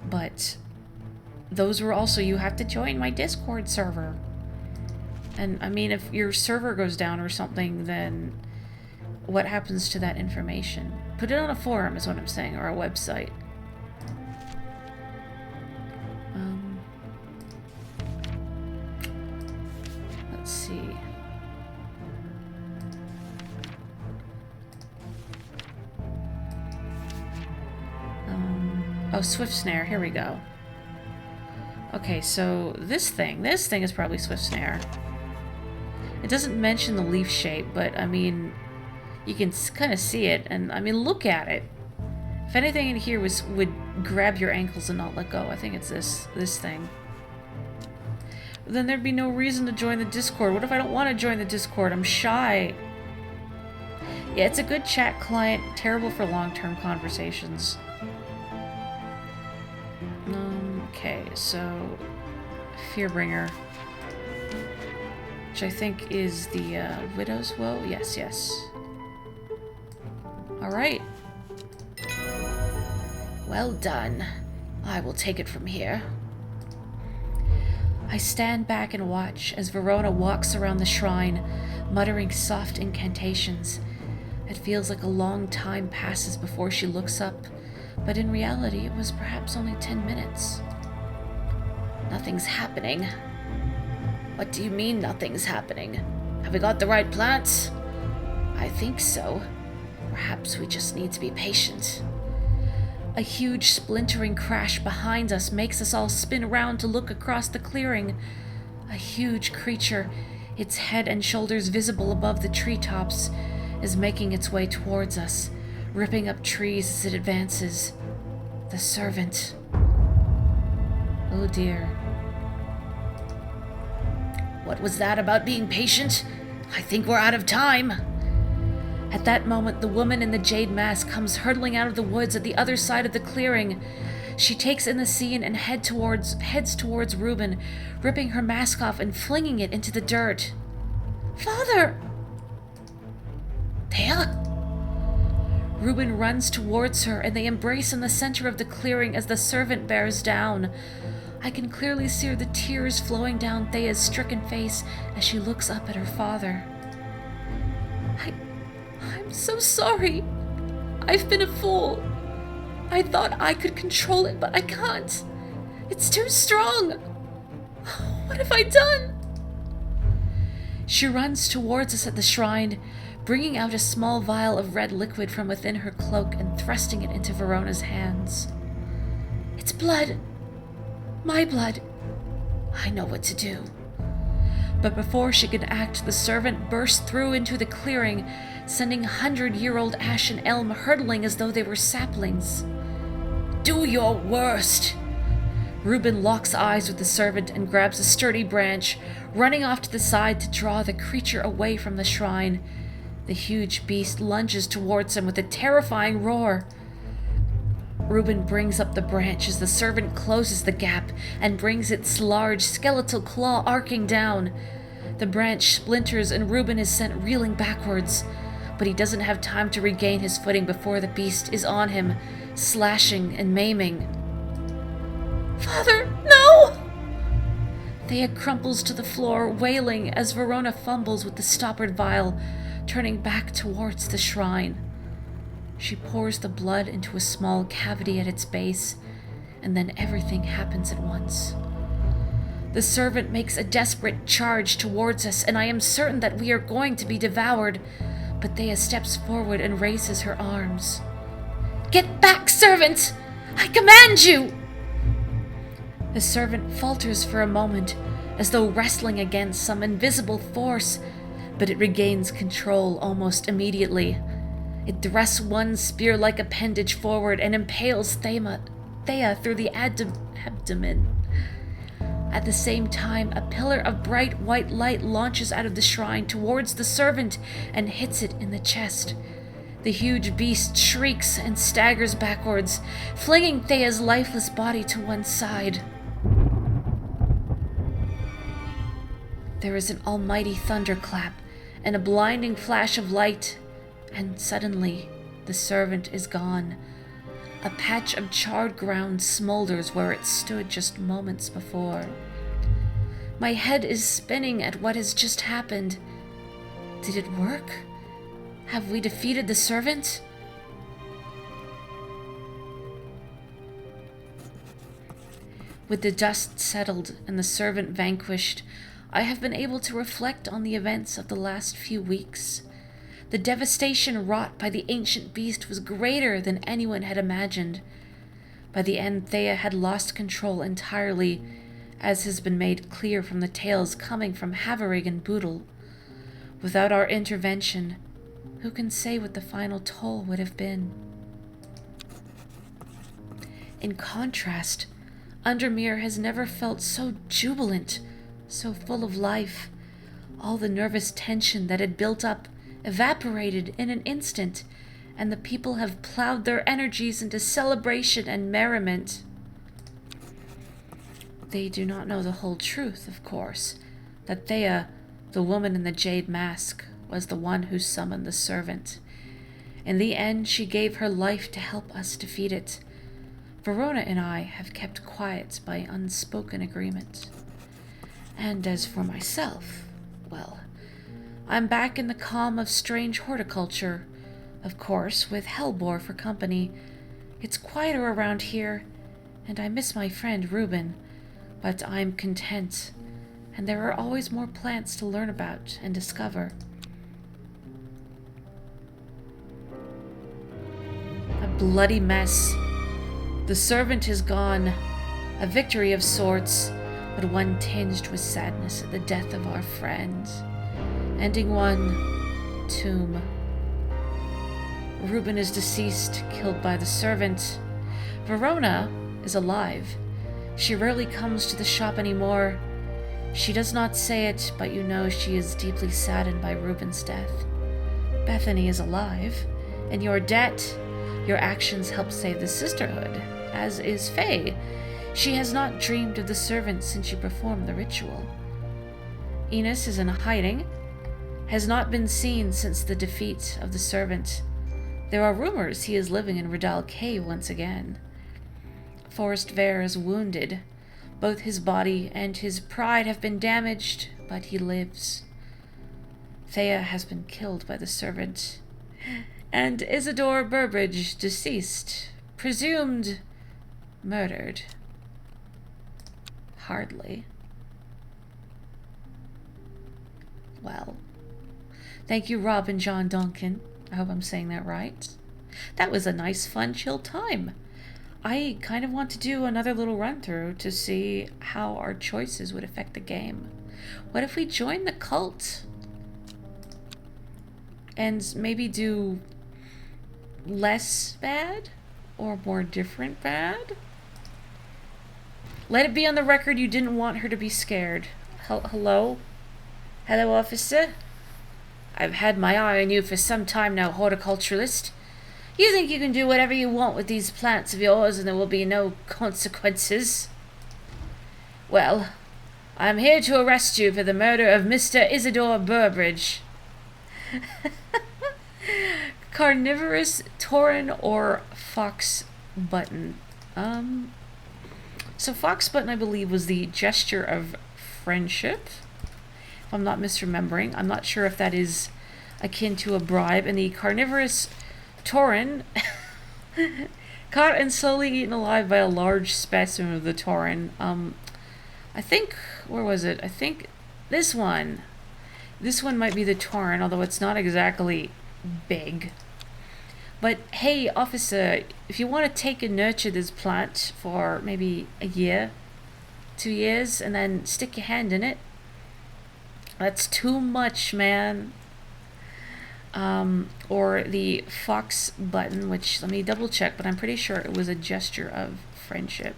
But those were also, you have to join my Discord server. And I mean, if your server goes down or something, then what happens to that information? Put it on a forum is what I'm saying, or a website. Let's see. Oh, Swift Snare, here we go. Okay, so this thing is probably Swift Snare. It doesn't mention the leaf shape, but I mean, you can kind of see it, and I mean, look at it. If anything in here would grab your ankles and not let go, I think it's this thing. Then there'd be no reason to join the Discord. What if I don't want to join the Discord? I'm shy. Yeah, it's a good chat client, terrible for long-term conversations. Okay, so Fearbringer, which I think is the Widow's Woe. Yes, yes. All right. Well done. I will take it from here. I stand back and watch as Verona walks around the shrine, muttering soft incantations. It feels like a long time passes before she looks up, but in reality it was perhaps only 10 minutes. Nothing's happening. What do you mean nothing's happening? Have we got the right plants? I think so. Perhaps we just need to be patient. A huge splintering crash behind us makes us all spin around to look across the clearing. A huge creature, its head and shoulders visible above the treetops, is making its way towards us, ripping up trees as it advances. The servant. Oh dear. What was that about being patient? I think we're out of time. At that moment, the woman in the jade mask comes hurtling out of the woods at the other side of the clearing. She takes in the scene and heads towards Reuben, ripping her mask off and flinging it into the dirt. Father! Thea? Reuben runs towards her, and they embrace in the center of the clearing as the servant bears down. I can clearly see the tears flowing down Thea's stricken face as she looks up at her father. I'm so sorry. I've been a fool. I thought I could control it, but I can't. It's too strong. What have I done? She runs towards us at the shrine, bringing out a small vial of red liquid from within her cloak and thrusting it into Verona's hands. It's blood. My blood. I know what to do. But before she could act, the servant burst through into the clearing, sending 100-year-old ash and elm hurtling as though they were saplings. Do your worst! Reuben locks eyes with the servant and grabs a sturdy branch, running off to the side to draw the creature away from the shrine. The huge beast lunges towards him with a terrifying roar. Reuben brings up the branch as the servant closes the gap and brings its large skeletal claw arcing down. The branch splinters and Reuben is sent reeling backwards, but he doesn't have time to regain his footing before the beast is on him, slashing and maiming. Father, no! Thea crumples to the floor, wailing as Verona fumbles with the stoppered vial, turning back towards the shrine. She pours the blood into a small cavity at its base, and then everything happens at once. The servant makes a desperate charge towards us, and I am certain that we are going to be devoured, but Thea steps forward and raises her arms. "Get back, servant! I command you!" The servant falters for a moment, as though wrestling against some invisible force, but it regains control almost immediately. It thrusts one spear-like appendage forward and impales Thea through the abdomen. At the same time, a pillar of bright white light launches out of the shrine towards the servant and hits it in the chest. The huge beast shrieks and staggers backwards, flinging Thea's lifeless body to one side. There is an almighty thunderclap and a blinding flash of light, and suddenly the servant is gone. A patch of charred ground smolders where it stood just moments before. My head is spinning at what has just happened. Did it work? Have we defeated the servant? With the dust settled and the servant vanquished, I have been able to reflect on the events of the last few weeks. The devastation wrought by the ancient beast was greater than anyone had imagined. By the end, Thea had lost control entirely, as has been made clear from the tales coming from Havarig and Boodle. Without our intervention, who can say what the final toll would have been? In contrast, Undermere has never felt so jubilant, so full of life. All the nervous tension that had built up evaporated in an instant, and the people have plowed their energies into celebration and merriment. They do not know the whole truth, of course, that Thea, the woman in the jade mask, was the one who summoned the servant. In the end, she gave her life to help us defeat it. Verona and I have kept quiet by unspoken agreement. And as for myself, well, I'm back in the calm of strange horticulture, of course, with Hellbore for company. It's quieter around here, and I miss my friend Reuben, but I'm content, and there are always more plants to learn about and discover. A bloody mess. The servant is gone, a victory of sorts, but one tinged with sadness at the death of our friend. Ending one, tomb. Reuben is deceased, killed by the servant. Verona is alive. She rarely comes to the shop anymore. She does not say it, but you know she is deeply saddened by Reuben's death. Bethany is alive, and your debt, your actions help save the sisterhood, as is Faye. She has not dreamed of the servant since she performed the ritual. Enos is in hiding, has not been seen since the defeat of the servant. There are rumors he is living in Redal Cave once again. Forrest Vare is wounded. Both his body and his pride have been damaged, but he lives. Thea has been killed by the servant. And Isidore Burbridge deceased. Presumed murdered. Hardly. Well, thank you, Rob and John Duncan. I hope I'm saying that right. That was a nice, fun, chill time. I kind of want to do another little run-through to see how our choices would affect the game. What if we join the cult? And maybe do less bad? Or more different bad? Let it be on the record you didn't want her to be scared. Hello? Hello, officer? I've had my eye on you for some time now, horticulturalist. You think you can do whatever you want with these plants of yours and there will be no consequences? Well, I'm here to arrest you for the murder of Mr. Isidore Burbridge. Carnivorous Tauren or Fox Button? So Fox Button, I believe, was the gesture of friendship. If I'm not misremembering. I'm not sure if that is akin to a bribe. And the Carnivorous Tauren Caught and slowly eaten alive by a large specimen of the tauren. I think, where was it? I think this one. This one might be the tauren, although it's not exactly big. But hey, officer, if you want to take and nurture this plant for maybe a year, 2 years, and then stick your hand in it, that's too much, man. Or the fox button, which, let me double check, but I'm pretty sure it was a gesture of friendship.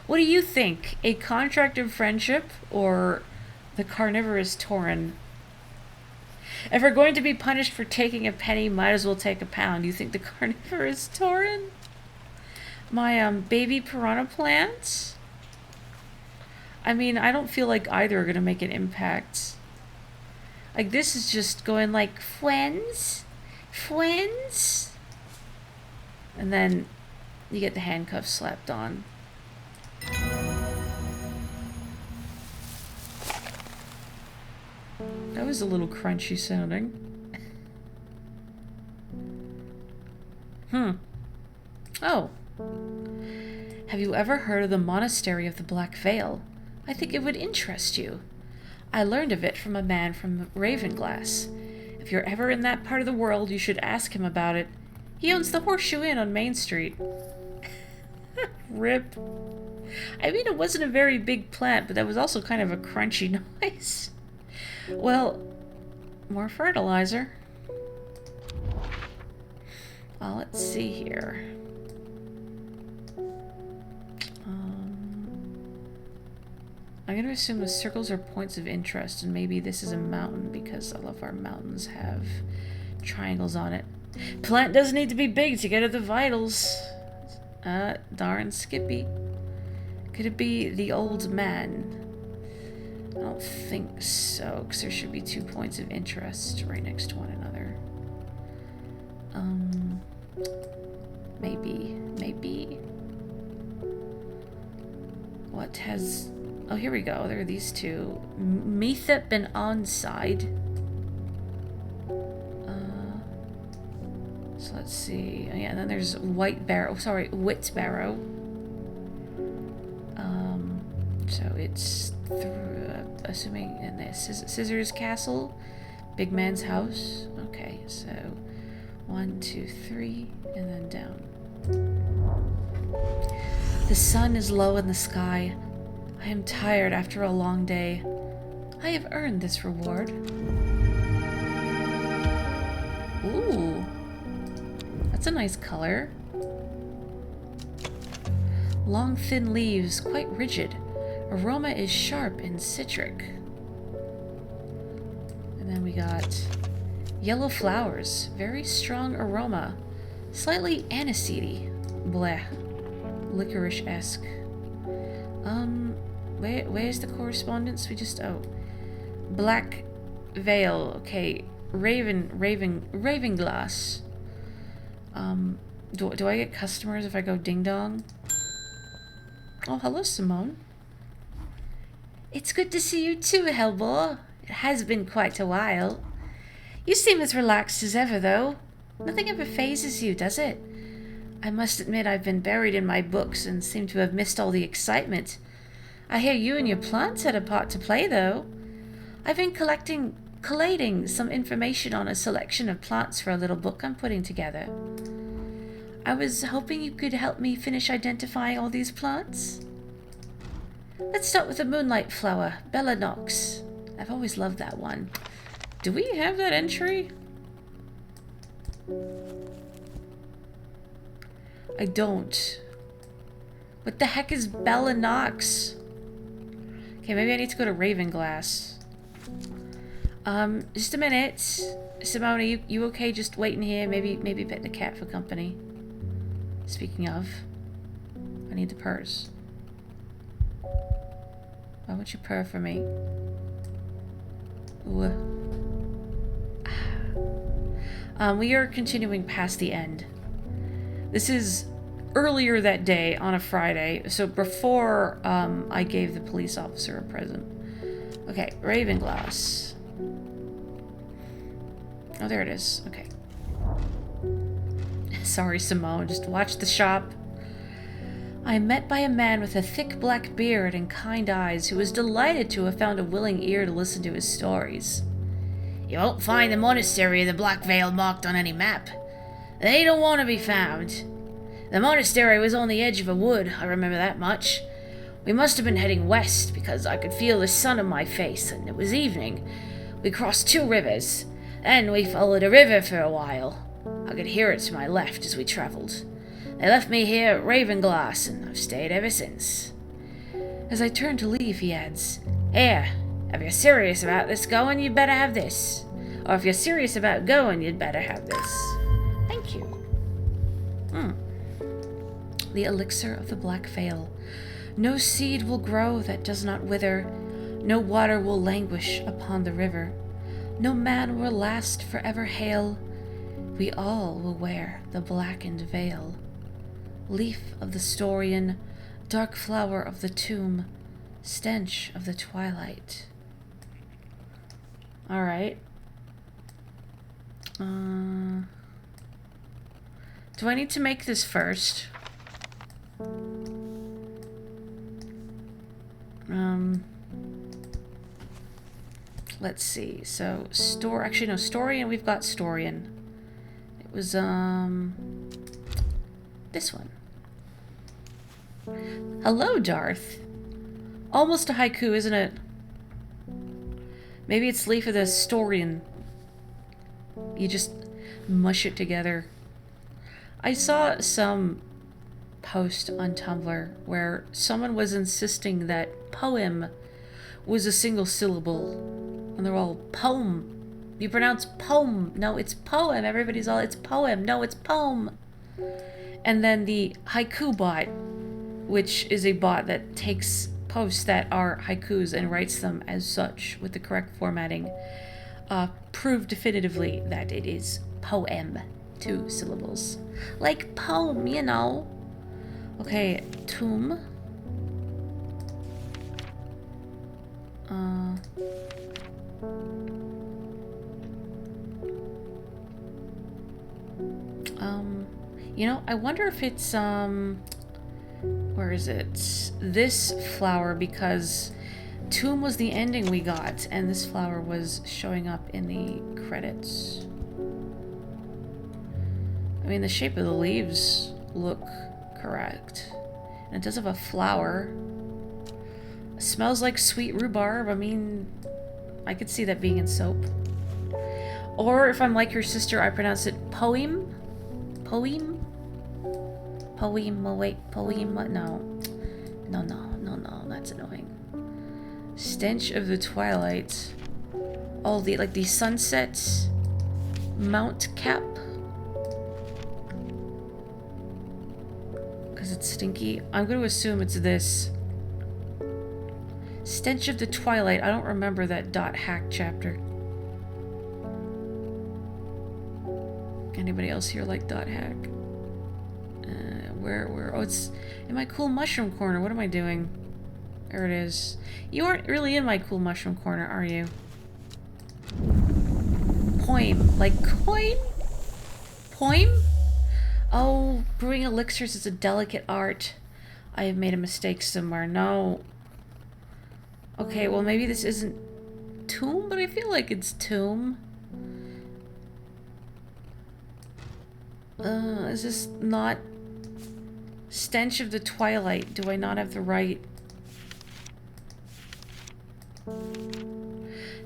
What do you think? A contract of friendship or the carnivorous tauren? If we're going to be punished for taking a penny, might as well take a pound. You think the carnivorous tauren? My baby piranha plant? I mean, I don't feel like either are going to make an impact. Like, this is just going like, friends? Friends? And then you get the handcuffs slapped on. That was a little crunchy sounding. Oh. Have you ever heard of the Monastery of the Black Veil? I think it would interest you. I learned of it from a man from Ravenglass. If you're ever in that part of the world, you should ask him about it. He owns the Horseshoe Inn on Main Street. Rip. I mean, it wasn't a very big plant, but that was also kind of a crunchy noise. Well, more fertilizer. Let's see here. I'm going to assume the circles are points of interest, and maybe this is a mountain because all of our mountains have triangles on it. Plant doesn't need to be big to get at the vitals. Darn Skippy. Could it be the old man? I don't think so, because there should be 2 points of interest right next to one another. Maybe. What has... Oh, here we go. There are these two. Methip and Onside. So let's see. Oh, yeah, and then there's White Barrow. Sorry, Wit Barrow. So it's through, assuming in this Scissors Castle, Big Man's house. Okay, so 1, 2, 3, and then down. The sun is low in the sky. I am tired after a long day. I have earned this reward. Ooh, that's a nice color. Long, thin leaves, quite rigid. Aroma is sharp and citric. And then we got yellow flowers, very strong aroma, slightly aniseedy. Bleh, licorice-esque. Where's the correspondence? We just, Black Veil, okay, Ravenglass. Do I get customers if I go ding dong? Oh, hello, Simone. It's good to see you too, Hellboy. It has been quite a while. You seem as relaxed as ever, though. Nothing ever phases you, does it? I must admit I've been buried in my books and seem to have missed all the excitement. I hear you and your plants had a part to play, though. I've been collating some information on a selection of plants for a little book I'm putting together. I was hoping you could help me finish identifying all these plants. Let's start with the moonlight flower, Bella Nox. I've always loved that one. Do we have that entry? I don't. What the heck is Bella Nox? Okay, maybe I need to go to Ravenglass. Just a minute. Simone, you okay just waiting here? Maybe pet the cat for company. Speaking of, I need the purse. Why won't you purr for me? Ooh. We are continuing past the end. This is earlier that day on a Friday, so before I gave the police officer a present. Okay, Ravenglass. Oh, there it is. Okay. Sorry, Simone, just watch the shop. I am met by a man with a thick black beard and kind eyes who was delighted to have found a willing ear to listen to his stories. You won't find the monastery of the Black Veil marked on any map. They don't want to be found. The monastery was on the edge of a wood, I remember that much. We must have been heading west because I could feel the sun on my face and it was evening. We crossed 2 rivers, then we followed a river for a while. I could hear it to my left as we travelled. They left me here at Ravenglass, and I've stayed ever since. As I turn to leave, he adds, Here, if you're serious about this going, you'd better have this. Or if you're serious about going, you'd better have this. Thank you. The elixir of the Black Veil. No seed will grow that does not wither. No water will languish upon the river. No man will last forever hail. We all will wear the blackened veil. Leaf of the Storian, dark flower of the tomb, stench of the twilight. Alright. Do I need to make this first? Let's see. So, actually, no, Storian, we've got Storian. It was, this one. Hello, Darth. Almost a haiku, isn't it? Maybe it's Leaf of the Storian. You just mush it together. I saw some post on Tumblr where someone was insisting that poem was a single syllable. And they're all, poem. You pronounce poem. No, it's poem. Everybody's all, it's poem. No, it's poem. And then the haiku bot, which is a bot that takes posts that are haikus and writes them as such with the correct formatting, proved definitively that it is poem. 2 syllables. Like poem, you know. Okay, tomb. You know, I wonder if it's, where is it? This flower, because tomb was the ending we got, and this flower was showing up in the credits. I mean, the shape of the leaves look correct. And it does have a flower. It smells like sweet rhubarb. I mean, I could see that being in soap. Or if I'm like your sister, I pronounce it poem. Poem? Poem, wait, poem, no. No, that's annoying. Stench of the twilight. Oh, the sunset mount cap. Because it's stinky. I'm going to assume it's this. Stench of the twilight. I don't remember that .hack chapter. Anybody else here like .hack? Where? Oh, it's in my cool mushroom corner. What am I doing? There it is. You aren't really in my cool mushroom corner, are you? Poem. Like coin? Poem? Oh, brewing elixirs is a delicate art. I have made a mistake somewhere. No. Okay, well maybe this isn't tomb, but I feel like it's tomb. Is this not stench of the twilight? Do I not have the right?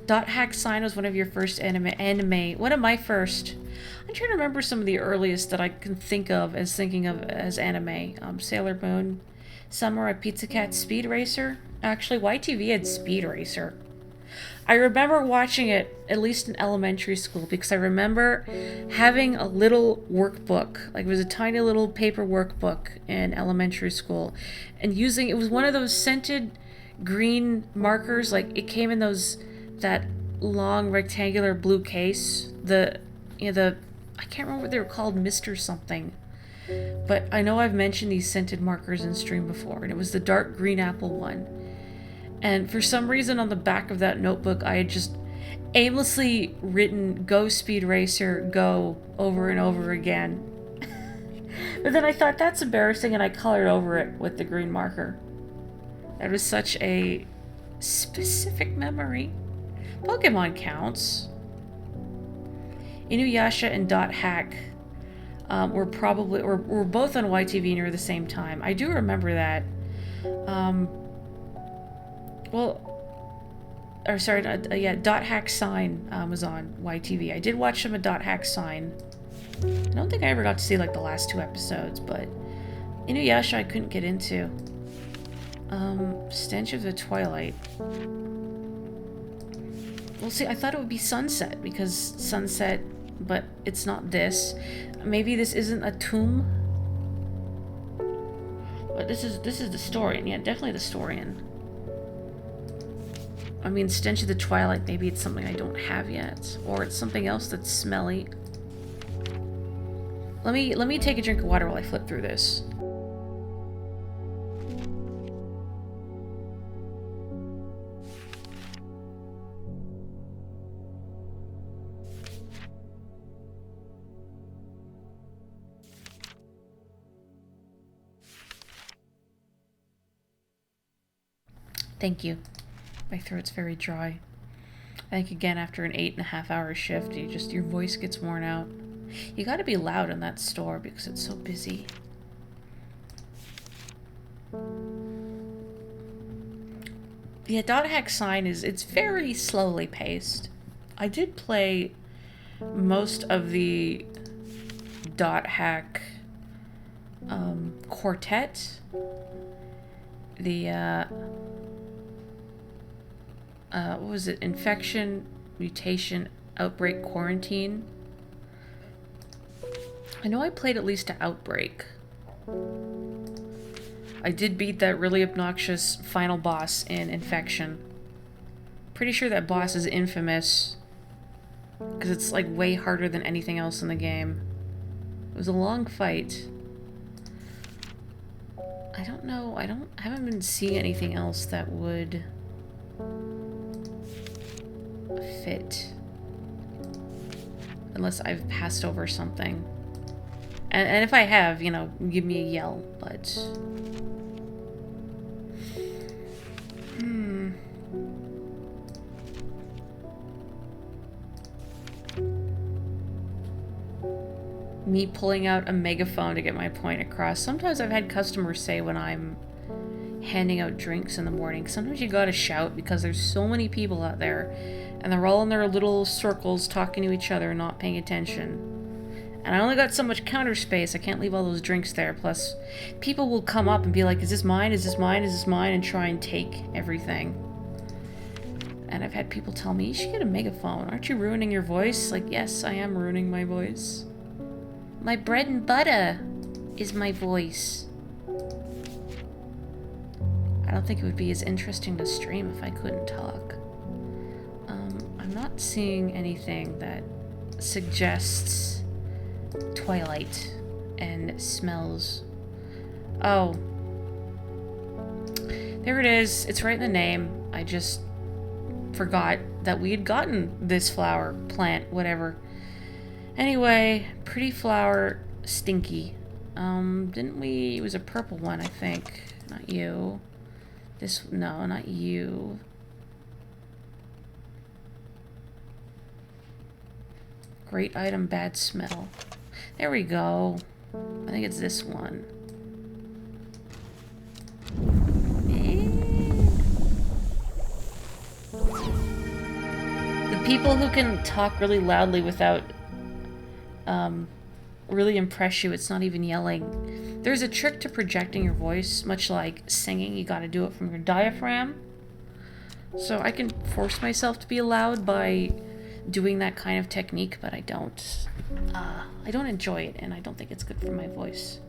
.hack sign was one of your first anime. One of my first. I'm trying to remember some of the earliest that I can think of as anime. Sailor Moon, Samurai Pizza Cat, Speed Racer. Actually, YTV had Speed Racer. I remember watching it, at least in elementary school, because I remember having a little workbook. Like, it was a tiny little paper workbook in elementary school. And it was one of those scented green markers. Like, it came in that long rectangular blue case. I can't remember what they were called, Mr. something. But I know I've mentioned these scented markers in stream before, and it was the dark green apple one. And for some reason on the back of that notebook, I had just aimlessly written "Go Speed Racer, go" over and over again. But then I thought, that's embarrassing, and I colored over it with the green marker. That was such a specific memory. Pokemon counts. Inuyasha and Dot Hack were both on YTV near the same time. I do remember that. Dot Hack Sign was on YTV. I did watch some of Dot Hack Sign. I don't think I ever got to see like the last 2 episodes, but Inuyasha I couldn't get into. Stench of the Twilight. Well, see, I thought it would be Sunset, because Sunset, but it's not this. Maybe this isn't a tomb. But this is the Storian. Yeah, definitely the Storian. I mean, Stench of the Twilight, maybe it's something I don't have yet. Or it's something else that's smelly. Let me take a drink of water while I flip through this. Thank you. My throat's very dry. I think again after an 8.5-hour shift, your voice gets worn out. You gotta be loud in that store because it's so busy. Yeah, Dot Hack Sign it's very slowly paced. I did play most of the Dot Hack quartet. The what was it? Infection, Mutation, Outbreak, Quarantine. I know I played at least to Outbreak. I did beat that really obnoxious final boss in Infection. Pretty sure that boss is infamous, because it's like way harder than anything else in the game. It was a long fight. I don't know, I haven't been seeing anything else that would fit. Unless I've passed over something. And if I have, you know, give me a yell, but... Me pulling out a megaphone to get my point across. Sometimes I've had customers say when I'm handing out drinks in the morning, sometimes you gotta shout because there's so many people out there and they're all in their little circles talking to each other and not paying attention. And I only got so much counter space, I can't leave all those drinks there. Plus, people will come up and be like, is this mine? Is this mine? Is this mine? And try and take everything. And I've had people tell me, you should get a megaphone. Aren't you ruining your voice? Like, yes, I am ruining my voice. My bread and butter is my voice. I don't think it would be as interesting to stream if I couldn't talk. I'm not seeing anything that suggests Twilight and smells. Oh. There it is. It's right in the name. I just forgot that we had gotten this flower, plant, whatever. Anyway, pretty flower, stinky. Didn't we? It was a purple one, I think. Not you. No, not you. Great item, bad smell. There we go. I think it's this one. The people who can talk really loudly without really impress you, it's not even yelling. There's a trick to projecting your voice, much like singing. You gotta do it from your diaphragm. So I can force myself to be loud by doing that kind of technique, but I don't. I don't enjoy it, and I don't think it's good for my voice.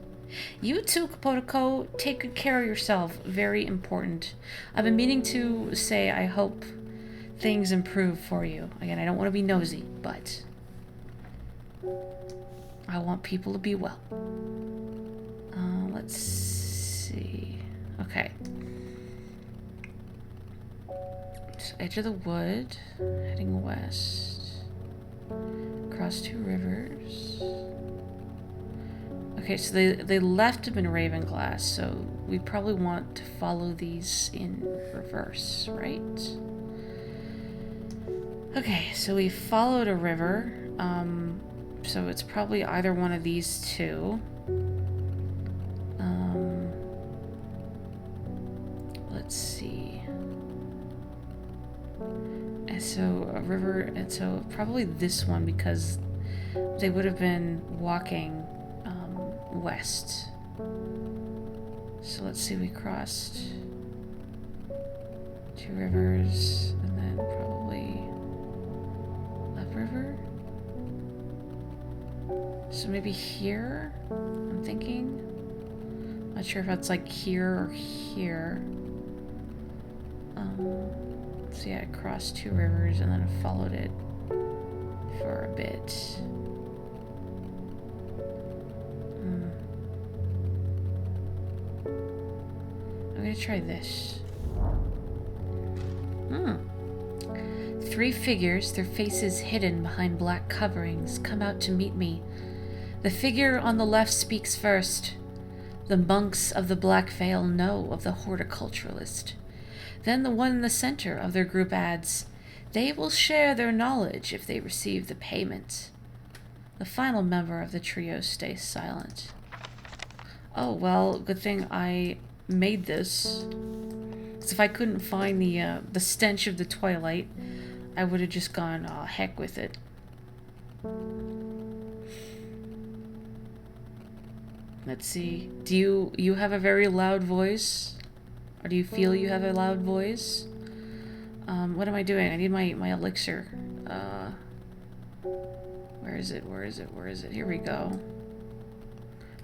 You too, Kapotoko, take good care of yourself. Very important. I've been meaning to say I hope things improve for you. Again, I don't want to be nosy, but I want people to be well. Let's see. Okay. Just edge of the wood, heading west. Across 2 rivers. Okay, so they left him in Ravenglass, so we probably want to follow these in reverse, right? Okay, so we followed a river. So it's probably either one of these two. Let's see. And so a river, and so probably this one because they would have been walking west. So let's see, we crossed 2 rivers and then probably upriver. So maybe here, I'm thinking. Not sure if that's like here or here. So yeah, I crossed 2 rivers and then followed it for a bit. I'm gonna try this. 3 figures, their faces hidden behind black coverings, come out to meet me. The figure on the left speaks first. The monks of the Black Veil know of the horticulturalist. Then the one in the center of their group adds, they will share their knowledge if they receive the payment. The final member of the trio stays silent. Oh, well, good thing I made this. Because if I couldn't find the stench of the twilight, I would have just gone, oh, heck with it. Let's see. Do you have a very loud voice? Or do you feel you have a loud voice? What am I doing? I need my elixir. Where is it? Where is it? Where is it? Here we go.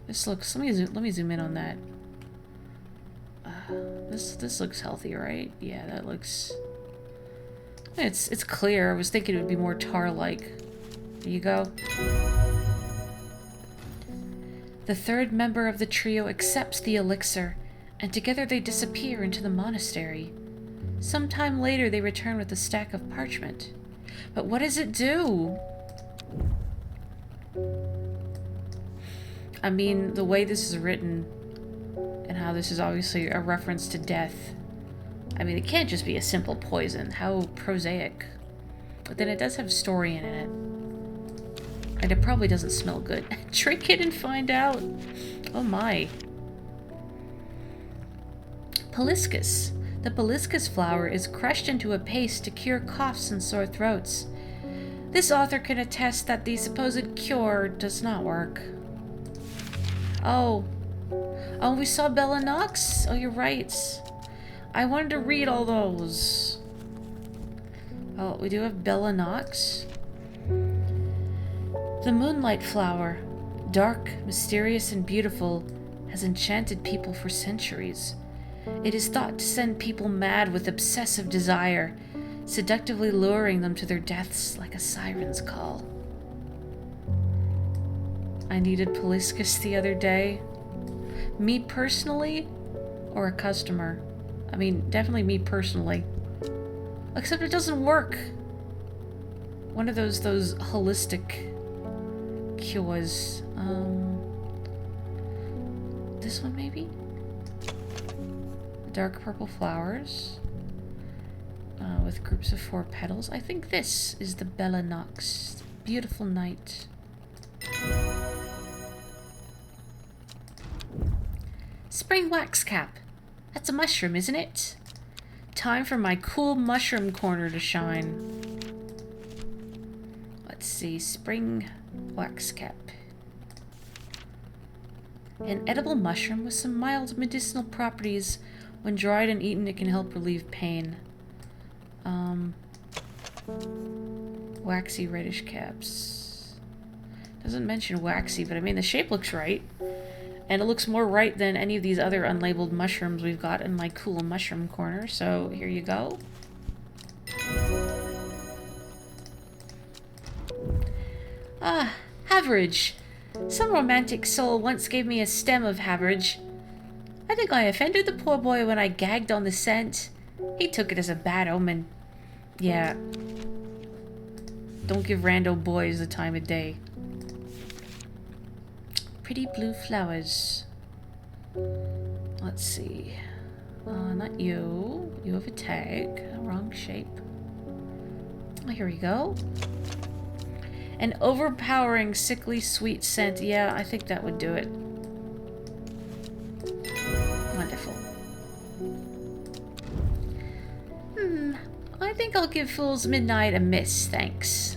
This looks. Let me zoom in on that. This looks healthy, right? Yeah, that looks. It's clear. I was thinking it would be more tar-like. There you go. The third member of the trio accepts the elixir, and together they disappear into the monastery. Sometime later, they return with a stack of parchment. But what does it do? I mean, the way this is written, and how this is obviously a reference to death. I mean, it can't just be a simple poison. How prosaic. But then it does have story in it. And it probably doesn't smell good. Drink it and find out. Oh my. Poliscus. The poliscus flower is crushed into a paste to cure coughs and sore throats. This author can attest that the supposed cure does not work. Oh. Oh, we saw Bella Nox? Oh, you're right. I wanted to read all those. Oh, we do have Bella Nox. The moonlight flower, dark, mysterious, and beautiful, has enchanted people for centuries. It is thought to send people mad with obsessive desire, seductively luring them to their deaths like a siren's call. I needed Poliscus the other day. Me personally, or a customer? I mean, definitely me personally. Except it doesn't work. One of those holistic cures. This one maybe? Dark purple flowers. With groups of 4 petals. I think this is the Bella Nox. Beautiful night. Spring wax cap. That's a mushroom, isn't it? Time for my cool mushroom corner to shine. Let's see. Spring wax cap. An edible mushroom with some mild medicinal properties. When dried and eaten, it can help relieve pain. Waxy reddish caps. Doesn't mention waxy, but I mean the shape looks right. And it looks more right than any of these other unlabeled mushrooms we've got in my cool mushroom corner. So here you go. Ah, Haverage. Some romantic soul once gave me a stem of Haverage. I think I offended the poor boy when I gagged on the scent. He took it as a bad omen. Yeah. Don't give rando boys the time of day. pretty blue flowers. Let's see. Not you. You have a tag. Wrong shape. Oh, here we go. An overpowering, sickly sweet scent. Yeah, I think that would do it. Wonderful. I think I'll give Fool's Midnight a miss, thanks.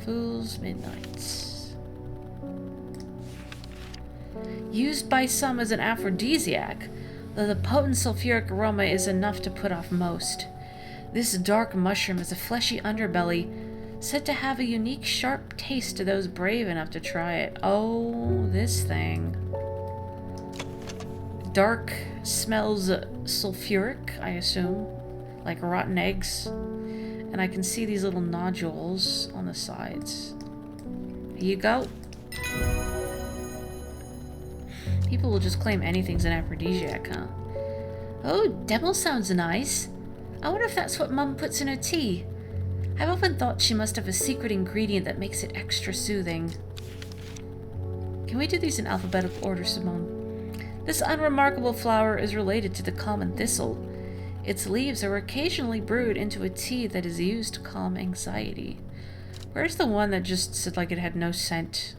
Fool's Midnight. Used by some as an aphrodisiac, though the potent sulfuric aroma is enough to put off most. This dark mushroom has a fleshy underbelly, said to have a unique sharp taste to those brave enough to try it. Oh, this thing. Dark, smells sulfuric, I assume, like rotten eggs. And I can see these little nodules on the sides. Here you go. People will just claim anything's an aphrodisiac, huh? Oh, Devil sounds nice. I wonder if that's what Mum puts in her tea. I've often thought she must have a secret ingredient that makes it extra soothing. Can we do these in alphabetical order, Simone? This unremarkable flower is related to the common thistle. Its leaves are occasionally brewed into a tea that is used to calm anxiety. Where's the one that just said like it had no scent?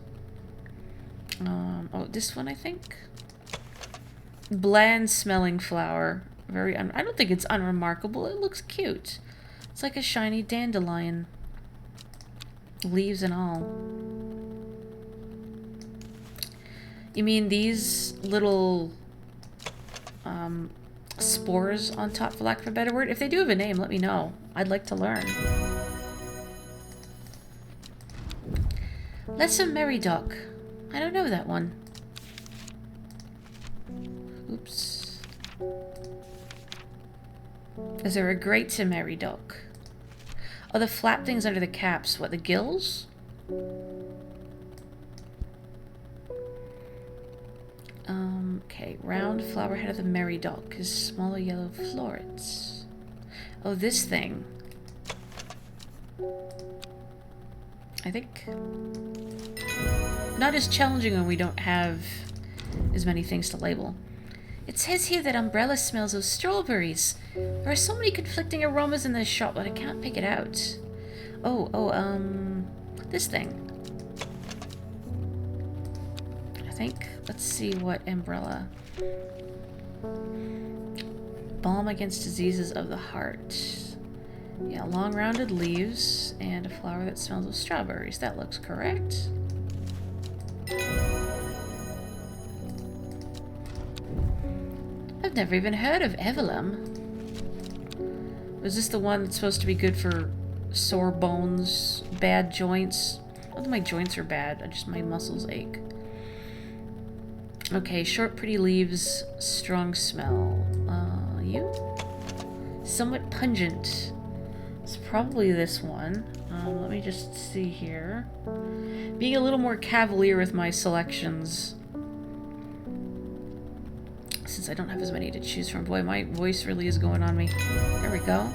Oh, this one, I think? Bland smelling flower. I don't think it's unremarkable. It looks cute. It's like a shiny dandelion. Leaves and all. You mean these little spores on top, for lack of a better word? If they do have a name, let me know. I'd like to learn. Lesser Meridoc. I don't know that one. Oops. Is there a grate to Meridoc? Oh, the flat things under the caps. What, the gills? Okay. Round flower head of the Meridoc is smaller yellow florets. Oh, this thing. I think. Not as challenging when we don't have as many things to label. It says here that Umbrella smells of strawberries. There are so many conflicting aromas in this shop that I can't pick it out. This thing. I think. Let's see what Umbrella. Balm against diseases of the heart. Yeah, long rounded leaves and a flower that smells of strawberries. That looks correct. I've never even heard of Evelum. Was this the one that's supposed to be good for sore bones, bad joints? Not that my joints are bad, just my muscles ache. Okay, short pretty leaves, strong smell. You? Somewhat pungent. It's probably this one. Let me just see here. Being a little more cavalier with my selections. Since I don't have as many to choose from. Boy, my voice really is going on me. There we go.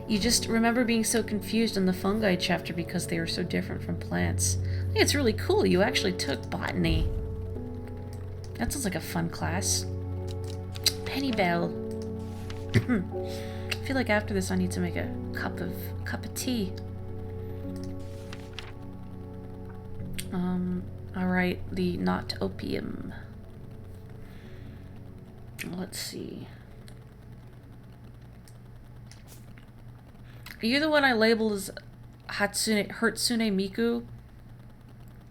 You just remember being so confused in the fungi chapter because they are so different from plants. I think it's really cool you actually took botany. That sounds like a fun class. Penny Bell. I feel like after this I need to make a cup of tea. Alright, the not opium. Let's see. Are you the one I labeled as Hatsune Miku?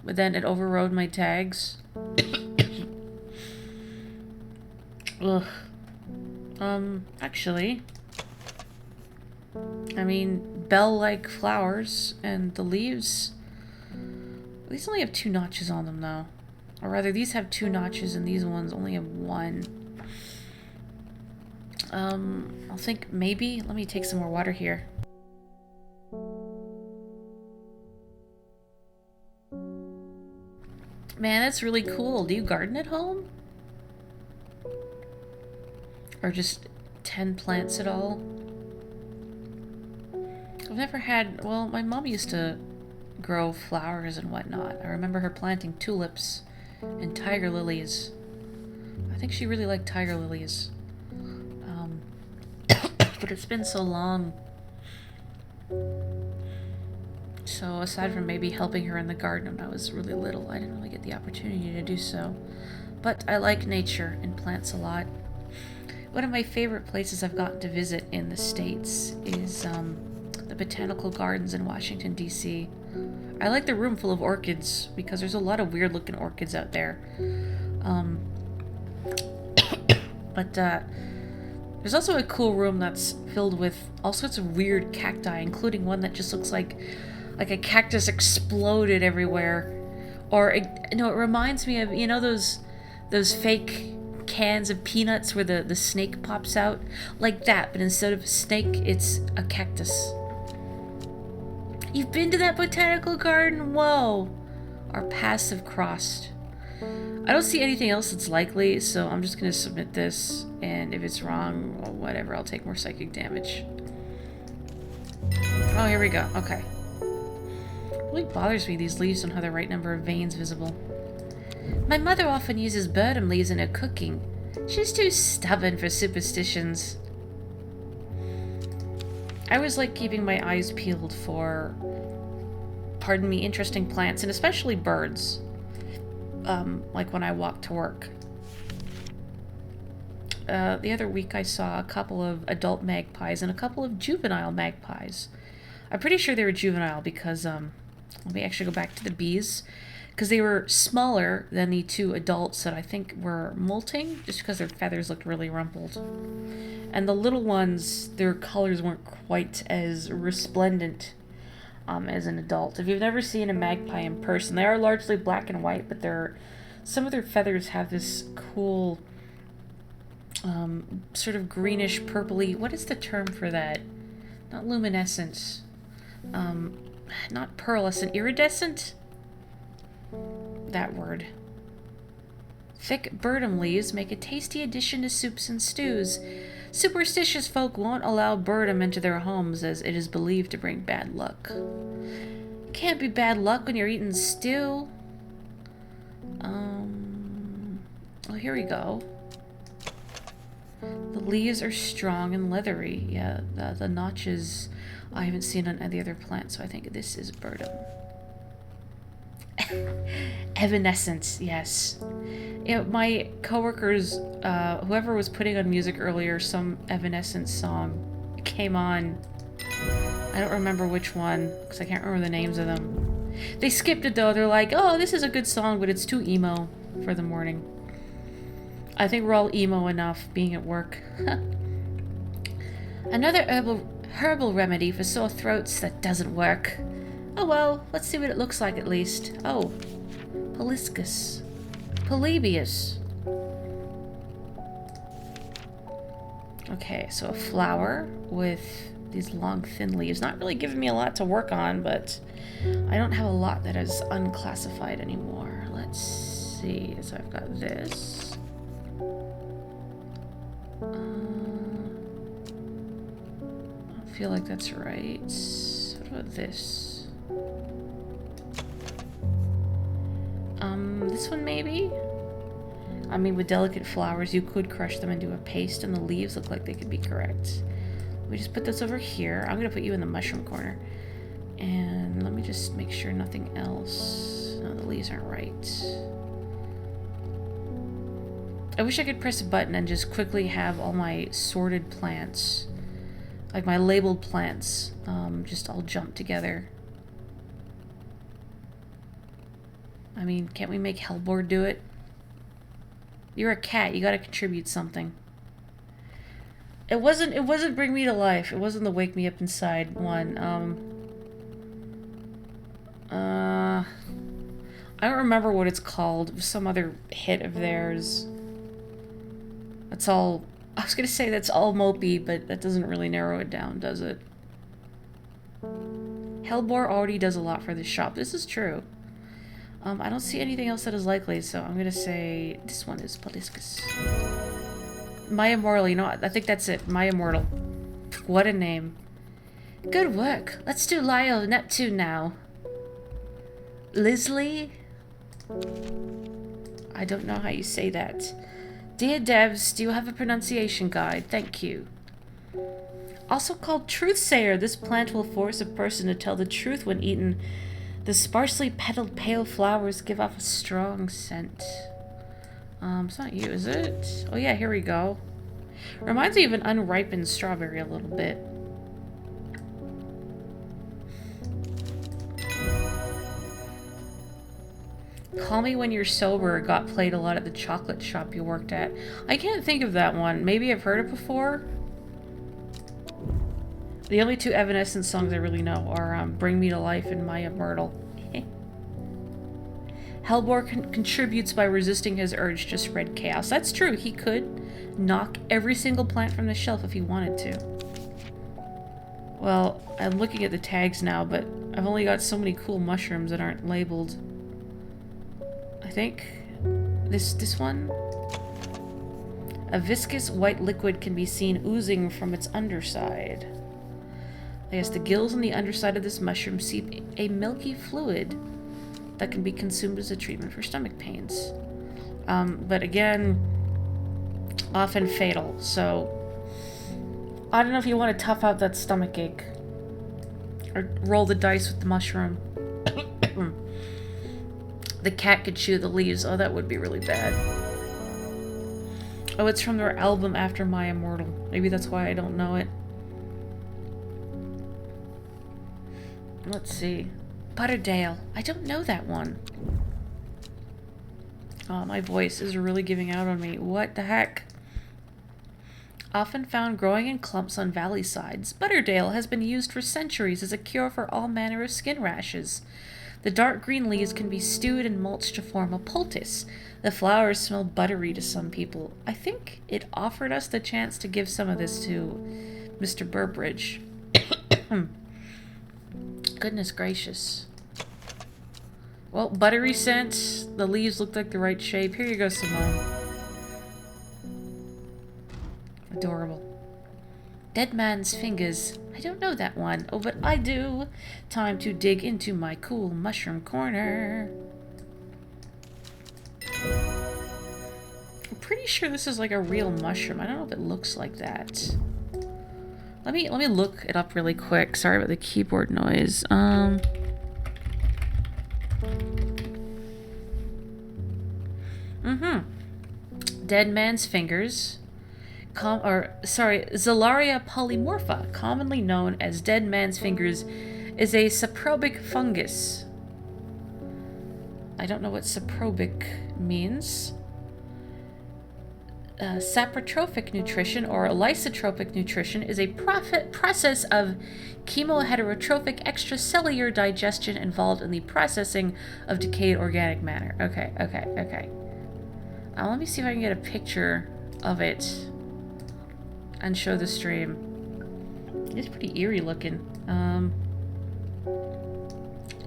But then it overrode my tags? Ugh. Actually, I mean, bell-like flowers and the leaves. These only have 2 notches on them, though. Or rather, these have 2 notches and these ones only have 1. I'll think maybe. Let me take some more water here. Man, that's really cool. Do you garden at home? Or just 10 plants at all? I've never had... Well, my mom used to grow flowers and whatnot. I remember her planting tulips and tiger lilies. I think she really liked tiger lilies. But it's been so long. So aside from maybe helping her in the garden when I was really little, I didn't really get the opportunity to do so. But I like nature and plants a lot. One of my favorite places I've gotten to visit in the States is the botanical gardens in Washington, D.C. I like the room full of orchids because there's a lot of weird looking orchids out there. But there's also a cool room that's filled with all sorts of weird cacti, including one that just looks like a cactus exploded everywhere. Or, it reminds me of, those fake cans of peanuts where the snake pops out? Like that, but instead of a snake, it's a cactus. You've been to that botanical garden? Whoa! Our paths have crossed. I don't see anything else that's likely, so I'm just gonna submit this, and if it's wrong, or whatever, I'll take more psychic damage. Oh, here we go. Okay. It really bothers me these leaves don't have the right number of veins visible. My mother often uses birdum leaves in her cooking. She's too stubborn for superstitions. I always like keeping my eyes peeled for, pardon me, interesting plants, and especially birds. Like when I walk to work. The other week I saw a couple of adult magpies and a couple of juvenile magpies. I'm pretty sure they were juvenile because, let me actually go back to the bees. Because they were smaller than the two adults that I think were molting, just because their feathers looked really rumpled. And the little ones, their colors weren't quite as resplendent as an adult. If you've never seen a magpie in person, they are largely black and white, but some of their feathers have this cool, sort of greenish, purpley, what is the term for that? Not luminescent. Not pearlescent, iridescent? That word. Thick birdum leaves make a tasty addition to soups and stews. Superstitious folk won't allow birdum into their homes as it is believed to bring bad luck. Can't be bad luck when you're eating stew. Well, here we go. The leaves are strong and leathery. Yeah, the notches I haven't seen on any other plant, so I think this is birdum. Evanescence, yes. My coworkers, whoever was putting on music earlier, some Evanescence song came on. I don't remember which one, because I can't remember the names of them. They skipped it though. They're like, oh, this is a good song, but it's too emo for the morning. I think we're all emo enough being at work. Another herbal remedy for sore throats that doesn't work. Oh well, let's see what it looks like at least. Oh, Poliscus. Polybius. Okay, so a flower with these long thin leaves. Not really giving me a lot to work on, but I don't have a lot that is unclassified anymore. Let's see. So I've got this. I don't feel like that's right. What about this? This one maybe? I mean, with delicate flowers, you could crush them into a paste, and the leaves look like they could be correct. We just put this over here. I'm gonna put you in the mushroom corner. And let me just make sure nothing else. No, the leaves aren't right. I wish I could press a button and just quickly have all my sorted plants, like my labeled plants, just all jump together. I mean, can't we make Hellboard do it? You're a cat, you gotta contribute something. It wasn't Bring Me to Life. It wasn't the Wake Me Up Inside one. I don't remember what it's called. It was some other hit of theirs. That's all... I was gonna say that's all mopey, but that doesn't really narrow it down, does it? Hellboard already does a lot for this shop. This is true. I don't see anything else that is likely, so I'm gonna say this one is Poliscus. My Immortal, you know what? I think that's it. My Immortal. What a name. Good work. Let's do Lyle Neptune now. Lisley? I don't know how you say that. Dear devs, do you have a pronunciation guide? Thank you. Also called Truthsayer, this plant will force a person to tell the truth when eaten. The sparsely petaled pale flowers give off a strong scent. It's not you, is it? Oh yeah, here we go. Reminds me of an unripened strawberry a little bit. Call Me When You're Sober got played a lot at the chocolate shop you worked at. I can't think of that one. Maybe I've heard it before. The only two Evanescence songs I really know are Bring Me to Life and Maya Myrtle. Hellbore contributes by resisting his urge to spread chaos. That's true. He could knock every single plant from the shelf if he wanted to. Well, I'm looking at the tags now, but I've only got so many cool mushrooms that aren't labeled. I think this one. A viscous white liquid can be seen oozing from its underside. I guess the gills on the underside of this mushroom seep a milky fluid that can be consumed as a treatment for stomach pains. But again, often fatal, so I don't know if you want to tough out that stomach ache or roll the dice with the mushroom. The cat could chew the leaves. Oh, that would be really bad. Oh, it's from their album After My Immortal. Maybe that's why I don't know it. Let's see. Butterdale. I don't know that one. Oh, my voice is really giving out on me. What the heck? Often found growing in clumps on valley sides, Butterdale has been used for centuries as a cure for all manner of skin rashes. The dark green leaves can be stewed and mulched to form a poultice. The flowers smell buttery to some people. I think it offered us the chance to give some of this to Mr. Burbridge. Goodness gracious. Well, buttery scent. The leaves look like the right shape. Here you go, Simone. Adorable. Dead Man's Fingers. I don't know that one. Oh, but I do. Time to dig into my cool mushroom corner. I'm pretty sure this is like a real mushroom. I don't know if it looks like that. Let me look it up really quick. Sorry about the keyboard noise. Dead Man's Fingers. Zalaria polymorpha, commonly known as Dead Man's Fingers, is a saprobic fungus. I don't know what saprobic means. Saprotrophic nutrition or lysotropic nutrition is a process of chemoheterotrophic extracellular digestion involved in the processing of decayed organic matter. Okay. Let me see if I can get a picture of it and show the stream. It's pretty eerie looking.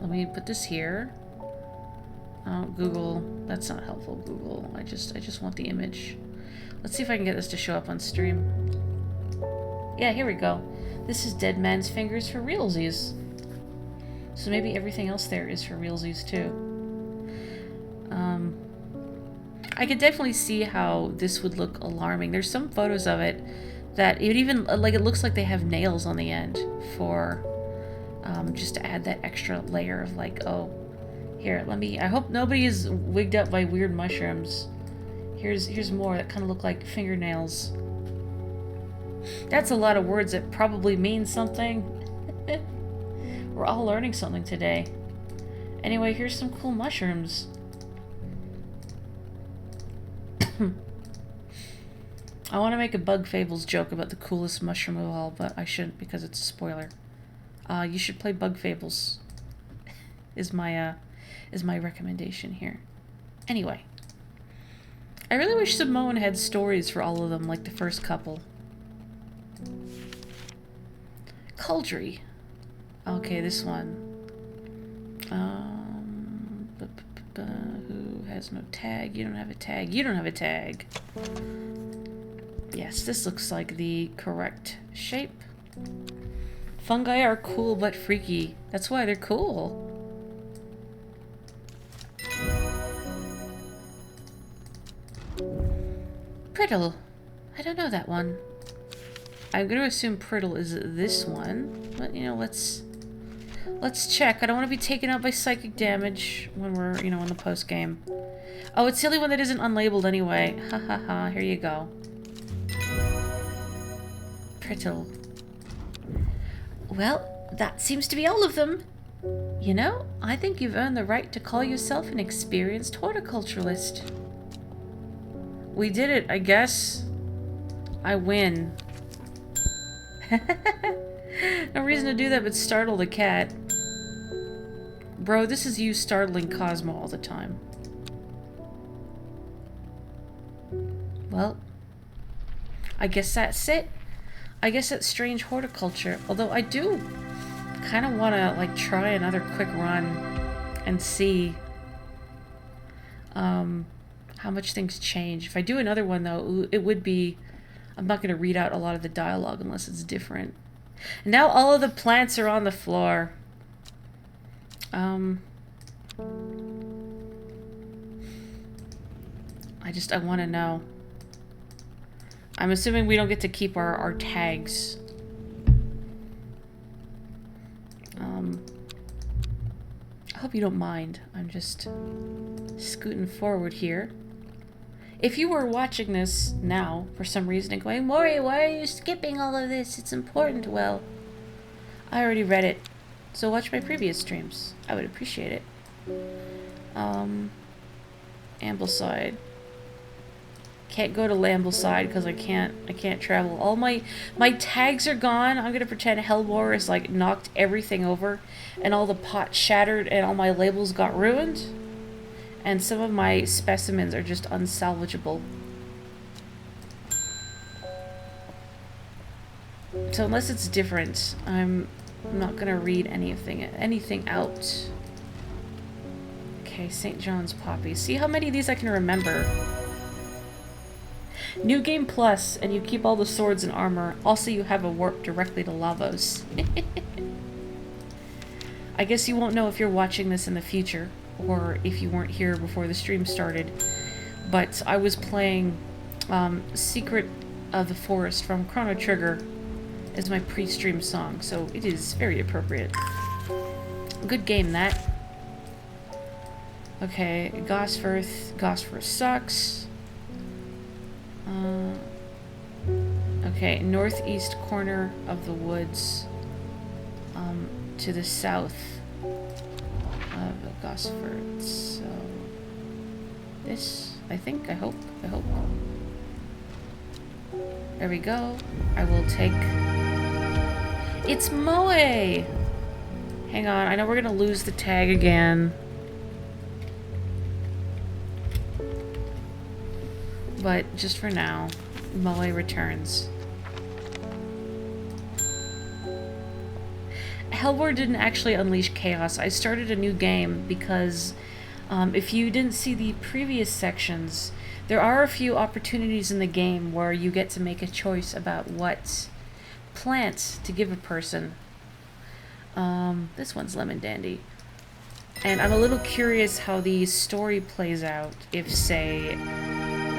Let me put this here. Oh, Google. That's not helpful, Google. I just want the image. Let's see if I can get this to show up on stream. Yeah, here we go. This is Dead Man's Fingers for realsies. So maybe everything else there is for realsies too. I could definitely see how this would look alarming. There's some photos of it that it even, like, it looks like they have nails on the end for, just to add that extra layer of like, oh, here, I hope nobody is wigged up by weird mushrooms. Here's more that kind of look like fingernails. That's a lot of words that probably mean something. We're all learning something today. Anyway, here's some cool mushrooms. I want to make a Bug Fables joke about the coolest mushroom of all, but I shouldn't because it's a spoiler. You should play Bug Fables. Is my recommendation here. Anyway. I really wish Simone had stories for all of them, like the first couple. Culdry. Okay, this one. Who has no tag? You don't have a tag. You don't have a tag. Yes, this looks like the correct shape. Fungi are cool but freaky. That's why they're cool. Priddle. I don't know that one. I'm going to assume Priddle is this one. But, you know, let's check. I don't want to be taken out by psychic damage when we're, you know, in the post-game. Oh, it's the only one that isn't unlabeled anyway. Ha ha ha. Here you go. Priddle. Well, that seems to be all of them. You know, I think you've earned the right to call yourself an experienced horticulturalist. We did it, I guess. I win. No reason to do that but startle the cat. Bro, this is you startling Cosmo all the time. Well, I guess that's it. I guess that's strange horticulture. Although I do kind of want to, like, try another quick run and see how much things change. If I do another one, though, it would be... I'm not going to read out a lot of the dialogue unless it's different. And now all of the plants are on the floor. I want to know. I'm assuming we don't get to keep our tags. I hope you don't mind. I'm just scooting forward here. If you were watching this now, for some reason, and going, Morri, why are you skipping all of this? It's important. Well, I already read it. So watch my previous streams. I would appreciate it. Ambleside. Can't go to Lambleside because I can't travel. All my tags are gone. I'm gonna pretend Hellbore has like knocked everything over and all the pots shattered and all my labels got ruined. And some of my specimens are just unsalvageable. So unless it's different, I'm not gonna read anything out. Okay, St. John's Poppy. See how many of these I can remember. New Game Plus, and you keep all the swords and armor. Also, you have a warp directly to Lavos. I guess you won't know if you're watching this in the future, or if you weren't here before the stream started. But I was playing Secret of the Forest from Chrono Trigger as my pre-stream song, so it is very appropriate. Good game, that. Okay, Gosforth sucks. Okay, northeast corner of the woods, to the south of Gosford. So this, I hope. There we go. I will take... It's Moe! Hang on, I know we're gonna lose the tag again. But just for now, Moe returns. Hellbore didn't actually unleash chaos. I started a new game because if you didn't see the previous sections, there are a few opportunities in the game where you get to make a choice about what plant to give a person. This one's Lemon Dandy. And I'm a little curious how the story plays out if, say,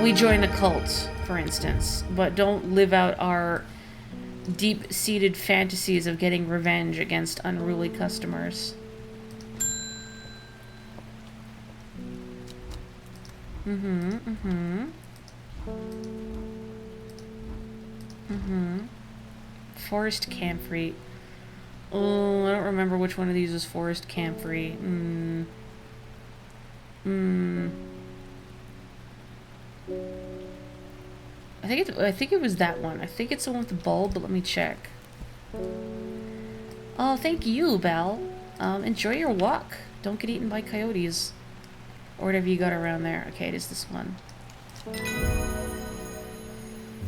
we join a cult, for instance, but don't live out our deep-seated fantasies of getting revenge against unruly customers. Forest Camphor. Oh, I don't remember which one of these was Forest Camphor. I think it was that one. I think it's the one with the bulb, but let me check. Oh, thank you, Belle. Enjoy your walk. Don't get eaten by coyotes. Or whatever you got around there. Okay, it is this one.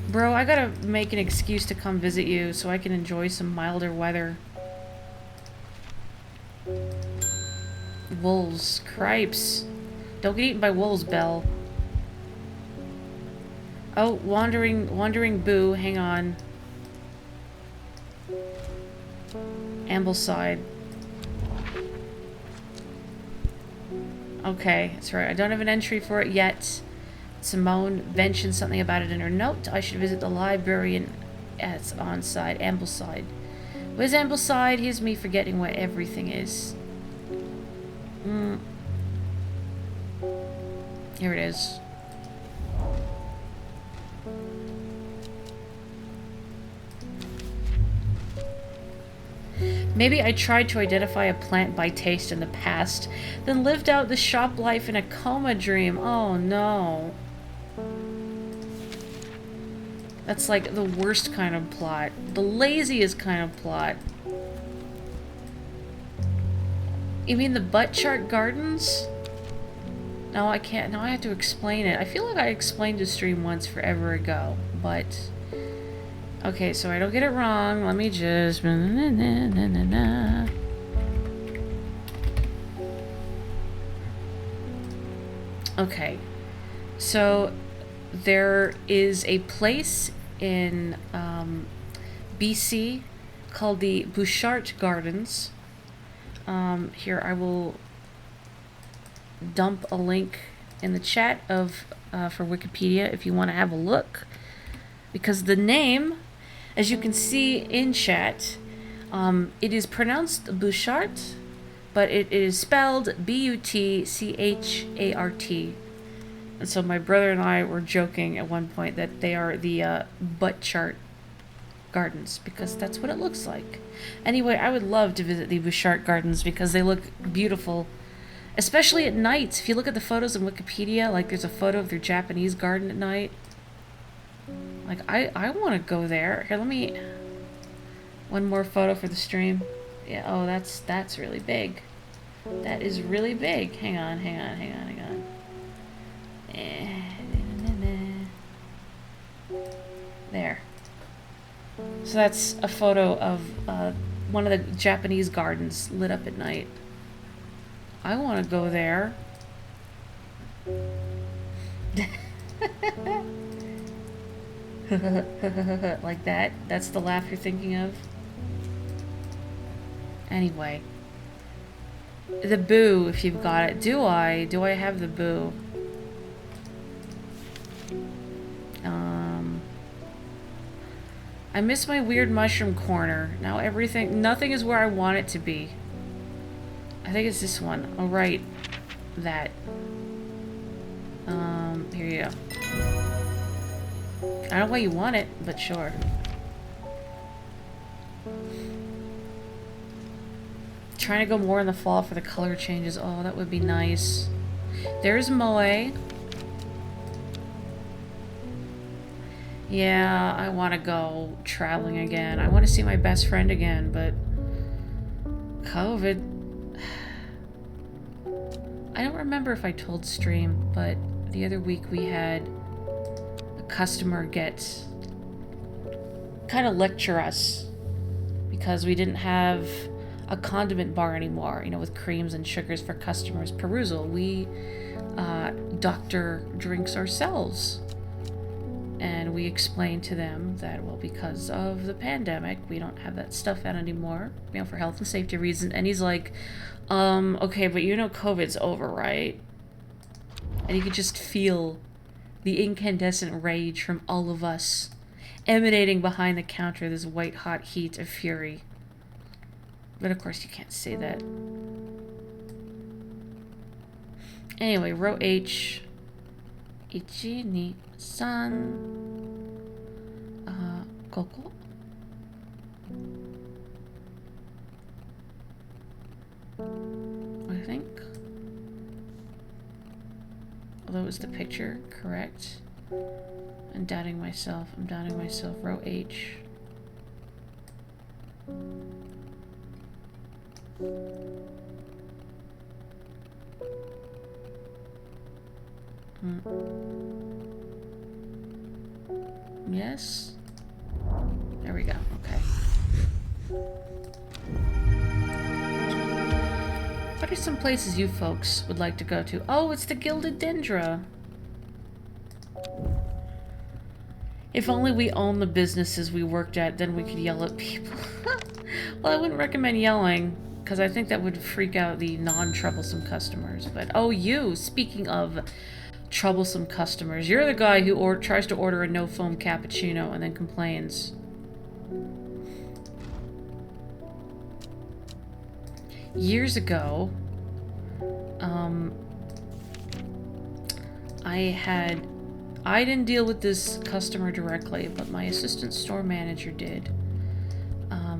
Bro, I gotta make an excuse to come visit you so I can enjoy some milder weather. Wolves. Cripes. Don't get eaten by wolves, Belle. Oh, wandering boo, hang on. Ambleside. Okay, that's right. I don't have an entry for it yet, Simone mentioned something about it in her note. I should visit the library and it's on side, Ambleside. Where's Ambleside? Here's me forgetting where everything is. Here it is. Maybe I tried to identify a plant by taste in the past, then lived out the shop life in a coma dream. Oh no. That's like the worst kind of plot. The laziest kind of plot. You mean the butt chart gardens? No, I can't. Now I have to explain it. I feel like I explained the stream once forever ago, but... Okay, so I don't get it wrong. Let me just... Okay. So, there is a place in BC called the Bouchard Gardens. Here, I will dump a link in the chat of for Wikipedia if you want to have a look. Because the name... As you can see in chat, it is pronounced Bouchard, but it is spelled B-U-T-C-H-A-R-T. And so my brother and I were joking at one point that they are the butt chart gardens, because that's what it looks like. Anyway, I would love to visit the Bouchard Gardens because they look beautiful, especially at night. If you look at the photos on Wikipedia, like there's a photo of their Japanese garden at night. Like, I want to go there. Here, let me... One more photo for the stream. Yeah, oh, that's really big. That is really big. Hang on. There. So that's a photo of one of the Japanese gardens lit up at night. I want to go there. Like that? That's the laugh you're thinking of? Anyway. The boo, if you've got it. Do I? Do I have the boo? I miss my weird mushroom corner. Now nothing is where I want it to be. I think it's this one. Oh, right. That. Here you go. I don't know why you want it, but sure. Trying to go more in the fall for the color changes. Oh, that would be nice. There's Moe. Yeah, I want to go traveling again. I want to see my best friend again, but... COVID... I don't remember if I told stream, but the other week we had a customer get... kind of lecture us because we didn't have a condiment bar anymore, you know, with creams and sugars for customers' perusal. We doctor drinks ourselves. And we explained to them that, well, because of the pandemic, we don't have that stuff out anymore, you know, for health and safety reasons. And he's like, okay, but you know COVID's over, right? And you could just feel the incandescent rage from all of us emanating behind the counter, this white-hot heat of fury. But of course you can't say that. Anyway, row H. Ichi ni san. Koko? I think. Although is the picture correct? I'm doubting myself. Row H. Yes? There we go. Okay. What are some places you folks would like to go to? Oh, it's the Gilded Dendra. If only we owned the businesses we worked at, then we could yell at people. Well, I wouldn't recommend yelling, because I think that would freak out the non-troublesome customers. But, oh, you! Speaking of troublesome customers. You're the guy who tries to order a no-foam cappuccino and then complains. Years ago, I didn't deal with this customer directly, but my assistant store manager did.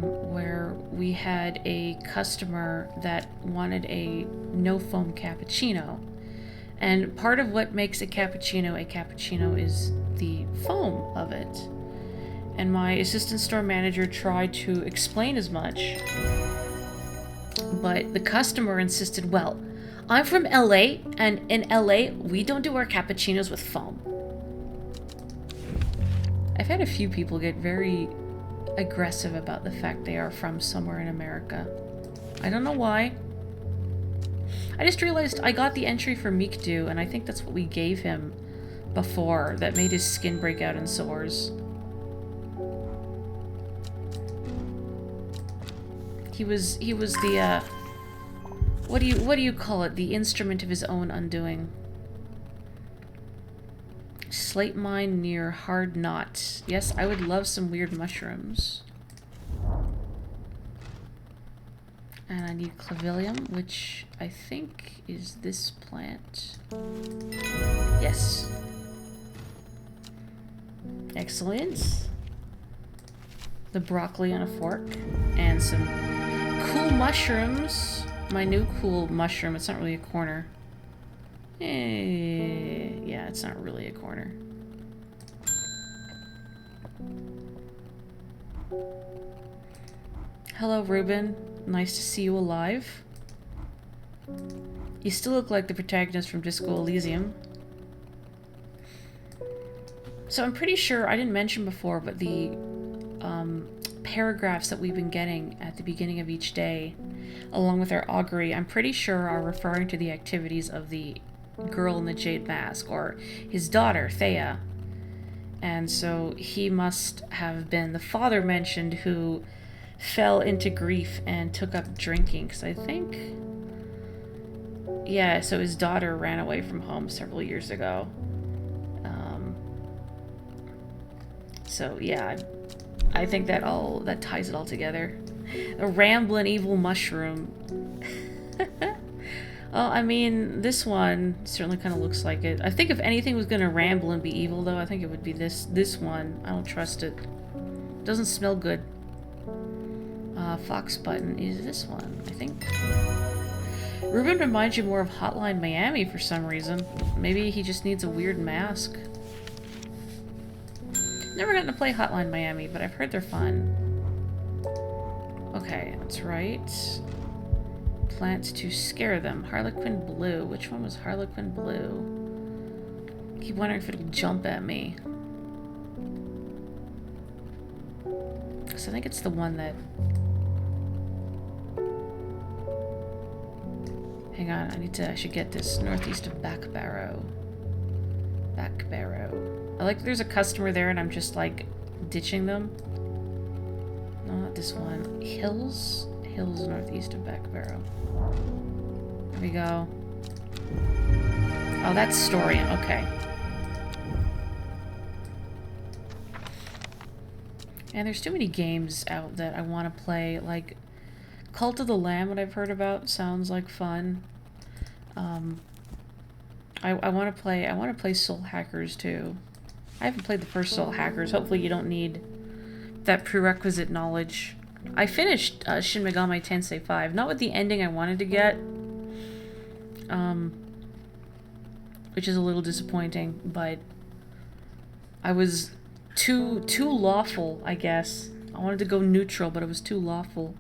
Where we had a customer that wanted a no-foam cappuccino. And part of what makes a cappuccino is the foam of it. And my assistant store manager tried to explain as much. But the customer insisted, well, I'm from LA, and in LA, we don't do our cappuccinos with foam. I've had a few people get very aggressive about the fact they are from somewhere in America. I don't know why. I just realized I got the entry for Mikdu, and I think that's what we gave him before that made his skin break out in sores. He was the what do you call it? The instrument of his own undoing. Slate mine near Hard Knot. Yes, I would love some weird mushrooms. And I need clavilium, which I think is this plant. Yes. Excellent. The broccoli on a fork. And some cool mushrooms. My new cool mushroom. It's not really a corner. Yeah, it's not really a corner. Hello, Ruben. Nice to see you alive. You still look like the protagonist from Disco Elysium. So I'm pretty sure, I didn't mention before, but the paragraphs that we've been getting at the beginning of each day, along with our augury, I'm pretty sure are referring to the activities of the girl in the jade mask, or his daughter, Thea. And so he must have been the father mentioned who fell into grief and took up drinking, because I think... Yeah, so his daughter ran away from home several years ago. So yeah, I think that ties it all together. A ramblin' evil mushroom. Well, I mean, this one certainly kind of looks like it. I think if anything was gonna ramble and be evil, though, I think it would be this one. I don't trust it. Doesn't smell good. Fox button is this one, I think. Ruben reminds you more of Hotline Miami for some reason. Maybe he just needs a weird mask. Never gotten to play Hotline Miami, but I've heard they're fun. Okay, that's right. Plants to scare them. Harlequin Blue. Which one was Harlequin Blue? Keep wondering if it'll jump at me. Because I think it's the one that... Hang on, I should get this. Northeast of Back Barrow. Back Barrow. I like that there's a customer there and I'm just like ditching them. No, not this one. Hills northeast of Back Barrow. There we go. Oh, that's Storian. Okay. And there's too many games out that I want to play. Like Cult of the Lamb, what I've heard about, sounds like fun. I want to play Soul Hackers too. I haven't played the first Soul Hackers. Hopefully you don't need that prerequisite knowledge. I finished Shin Megami Tensei 5, not with the ending I wanted to get, which is a little disappointing, but I was too lawful, I guess. I wanted to go neutral, but it was too lawful.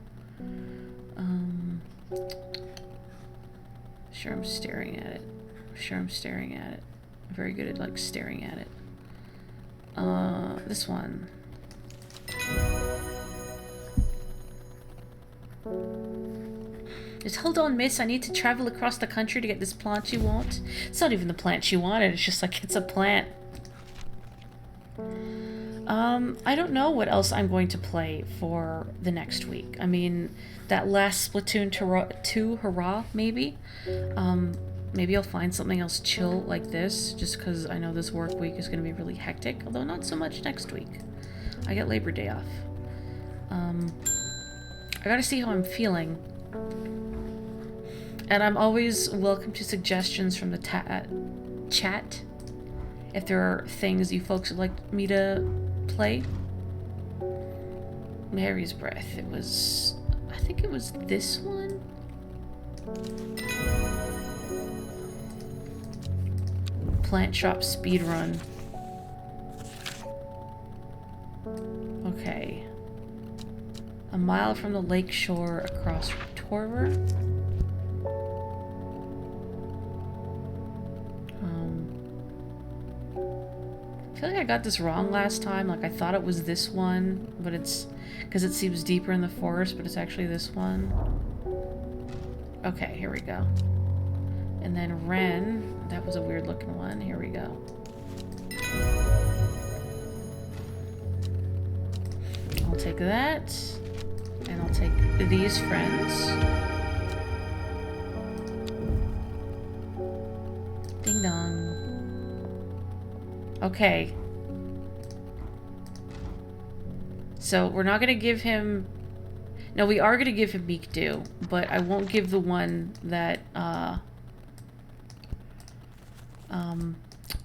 Sure, I'm staring at it. I'm very good at like staring at it. This one. Just hold on, miss. I need to travel across the country to get this plant you want. It's not even the plant she wanted. It's just like it's a plant. I don't know what else I'm going to play for the next week. I mean, that last Splatoon 2 hurrah, maybe. Maybe I'll find something else chill like this, just because I know this work week is going to be really hectic, although not so much next week. I get Labor Day off. I gotta see how I'm feeling. And I'm always welcome to suggestions from the chat. If there are things you folks would like me to play. Mary's Breath. It was... I think it was this one? Plant Shop Speedrun. Okay. A mile from the lake shore across from Torver. I feel like I got this wrong last time. Like, I thought it was this one, but it's... because it seems deeper in the forest, but it's actually this one. Okay, here we go. And then Wren. That was a weird looking one. Here we go. I'll take that. And I'll take these friends. Ding dong. Okay. So we're not gonna give him... No, we are gonna give him Meek Dew, but I won't give the one that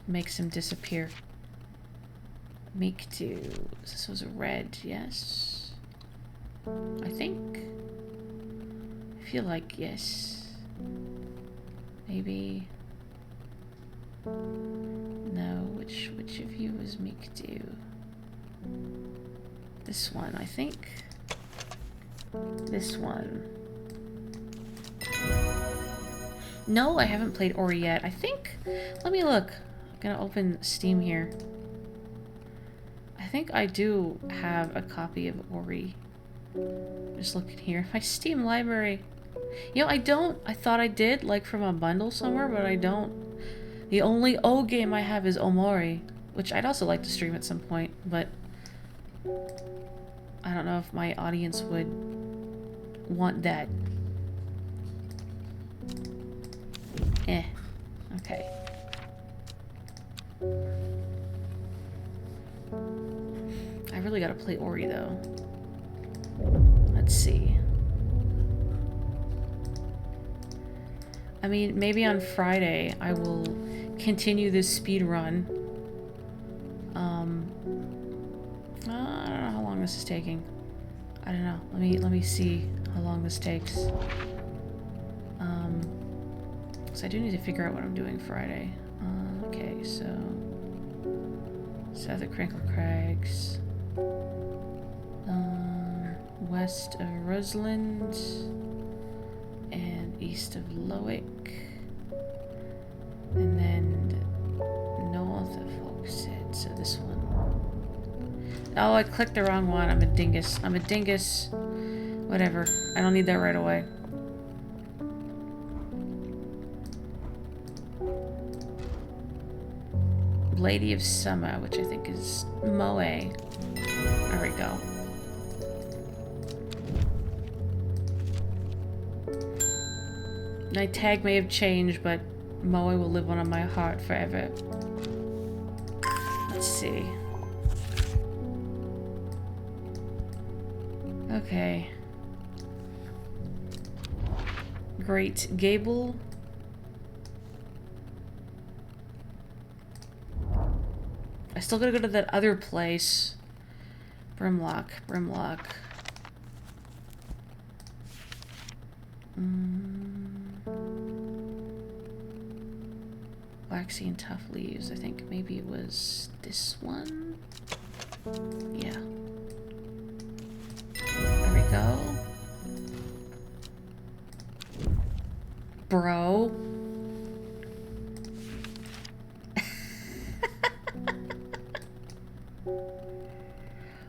makes him disappear. Meek Dew. This was a red, yes? I think. I feel like yes. Maybe. No, which of you is Meek Dew? This one, I think. This one. No, I haven't played Ori yet. I think... Let me look. I'm gonna open Steam here. I think I do have a copy of Ori. Just looking here. My Steam library. You know, I don't... I thought I did, like from a bundle somewhere, but I don't. The only O game I have is Omori, which I'd also like to stream at some point, but... I don't know if my audience would want that. Okay. I really gotta play Ori though. Let's see. I mean, maybe on Friday I will continue this speed run. I don't know how long this is taking. I don't know. Let me see how long this takes. So I do need to figure out what I'm doing Friday. Okay, so south of Crinkle Crags, west of Roseland, and east of Lowick, and then north of Hawkshead. So this one. Oh, I clicked the wrong one. I'm a dingus. I'm a dingus. Whatever. I don't need that right away. Lady of Summer, which I think is Moe. There we go. My tag may have changed, but Moe will live on in my heart forever. Let's see. Okay. Great Gable. I still gotta go to that other place. Brimlock. Waxy and Tough Leaves. I think maybe it was this one. Yeah. There we go. Bro.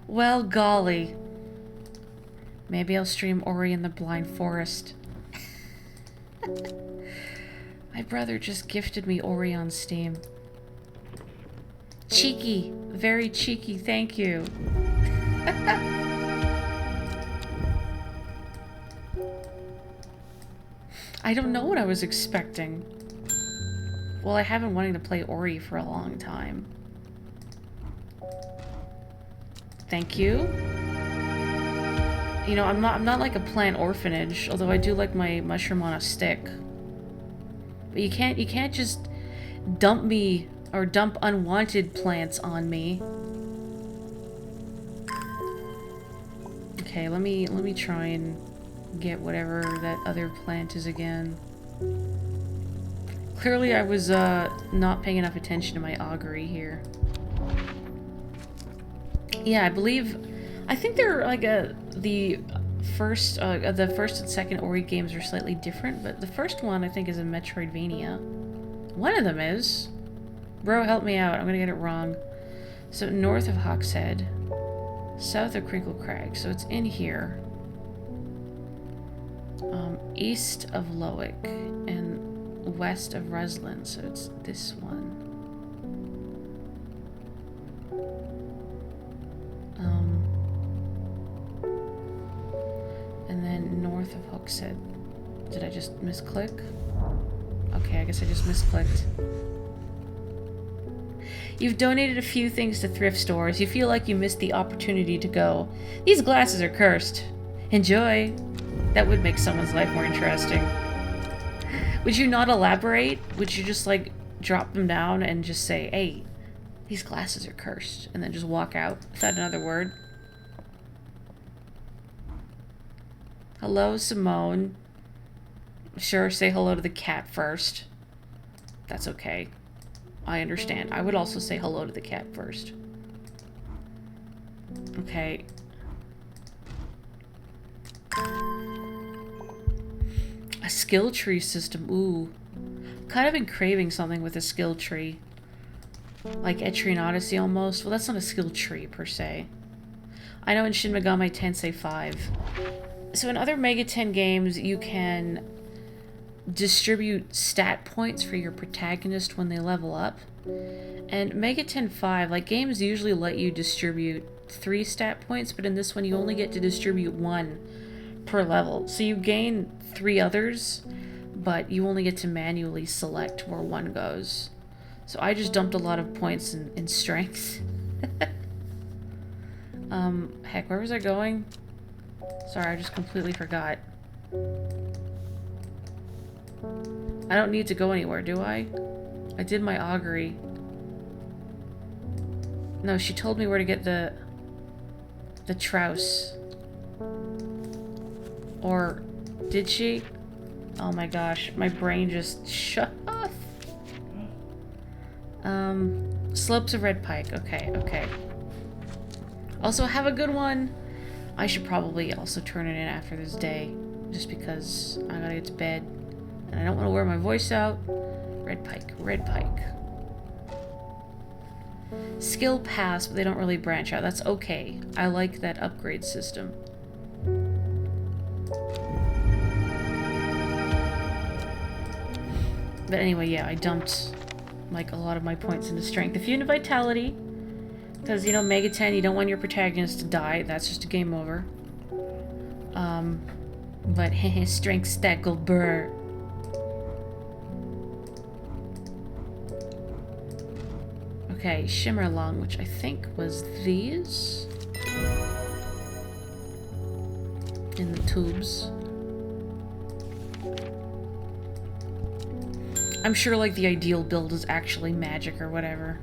Well, golly. Maybe I'll stream Ori in the Blind Forest. My brother just gifted me Ori on Steam. Cheeky. Very cheeky. Thank you. I don't know what I was expecting. Well, I have been wanting to play Ori for a long time. Thank you. You know, I'm not like a plant orphanage, although I do like my mushroom on a stick. But you can't just dump me or dump unwanted plants on me. Okay, let me try and get whatever that other plant is again. Clearly I was not paying enough attention to my augury here. Yeah, I think they're like the first and second Ori games are slightly different, but the first one I think is a Metroidvania. One of them is. Bro, help me out. I'm gonna get it wrong. So north of Hawkshead, south of Crinkle Crag, so it's in here. East of Lowick and west of Reslin, so it's this one. And then north of Hawkshead. Did I just misclick? Okay, I guess I just misclicked. You've donated a few things to thrift stores. You feel like you missed the opportunity to go, "These glasses are cursed. Enjoy." That would make someone's life more interesting. Would you not elaborate? Would you just, like, drop them down and just say, "Hey, these glasses are cursed," and then just walk out without another word? Hello, Simone. Sure, say hello to the cat first. That's okay. I understand. I would also say hello to the cat first. Okay. A skill tree system. Ooh. Kind of been craving something with a skill tree. Like Etrian Odyssey almost. Well, that's not a skill tree per se. I know in Shin Megami Tensei 5. So in other Mega 10 games, you can distribute stat points for your protagonist when they level up. And Mega 10 5, like, games usually let you distribute 3 stat points, but in this one you only get to distribute 1 per level. So you gain 3 others, but you only get to manually select where 1 goes. So I just dumped a lot of points in strength. Heck, where was I going? Sorry, I just completely forgot. I don't need to go anywhere, do I? I did my augury. No, she told me where to get the Trouse. Or did she? Oh my gosh, my brain just shut off. Slopes of Red Pike. Okay, okay. Also, have a good one. I should probably also turn it in after this day, just because I gotta get to bed. And I don't want to wear my voice out. Red Pike, Red Pike. Skill pass, but they don't really branch out. That's okay. I like that upgrade system. But anyway, yeah, I dumped, like, a lot of my points into strength. A few into vitality. Because, you know, Mega 10, you don't want your protagonist to die. That's just a game over. But hehe, strength stackle burr. Okay, Shimmerlong, which I think was these. In the tubes. I'm sure, like, the ideal build is actually magic or whatever.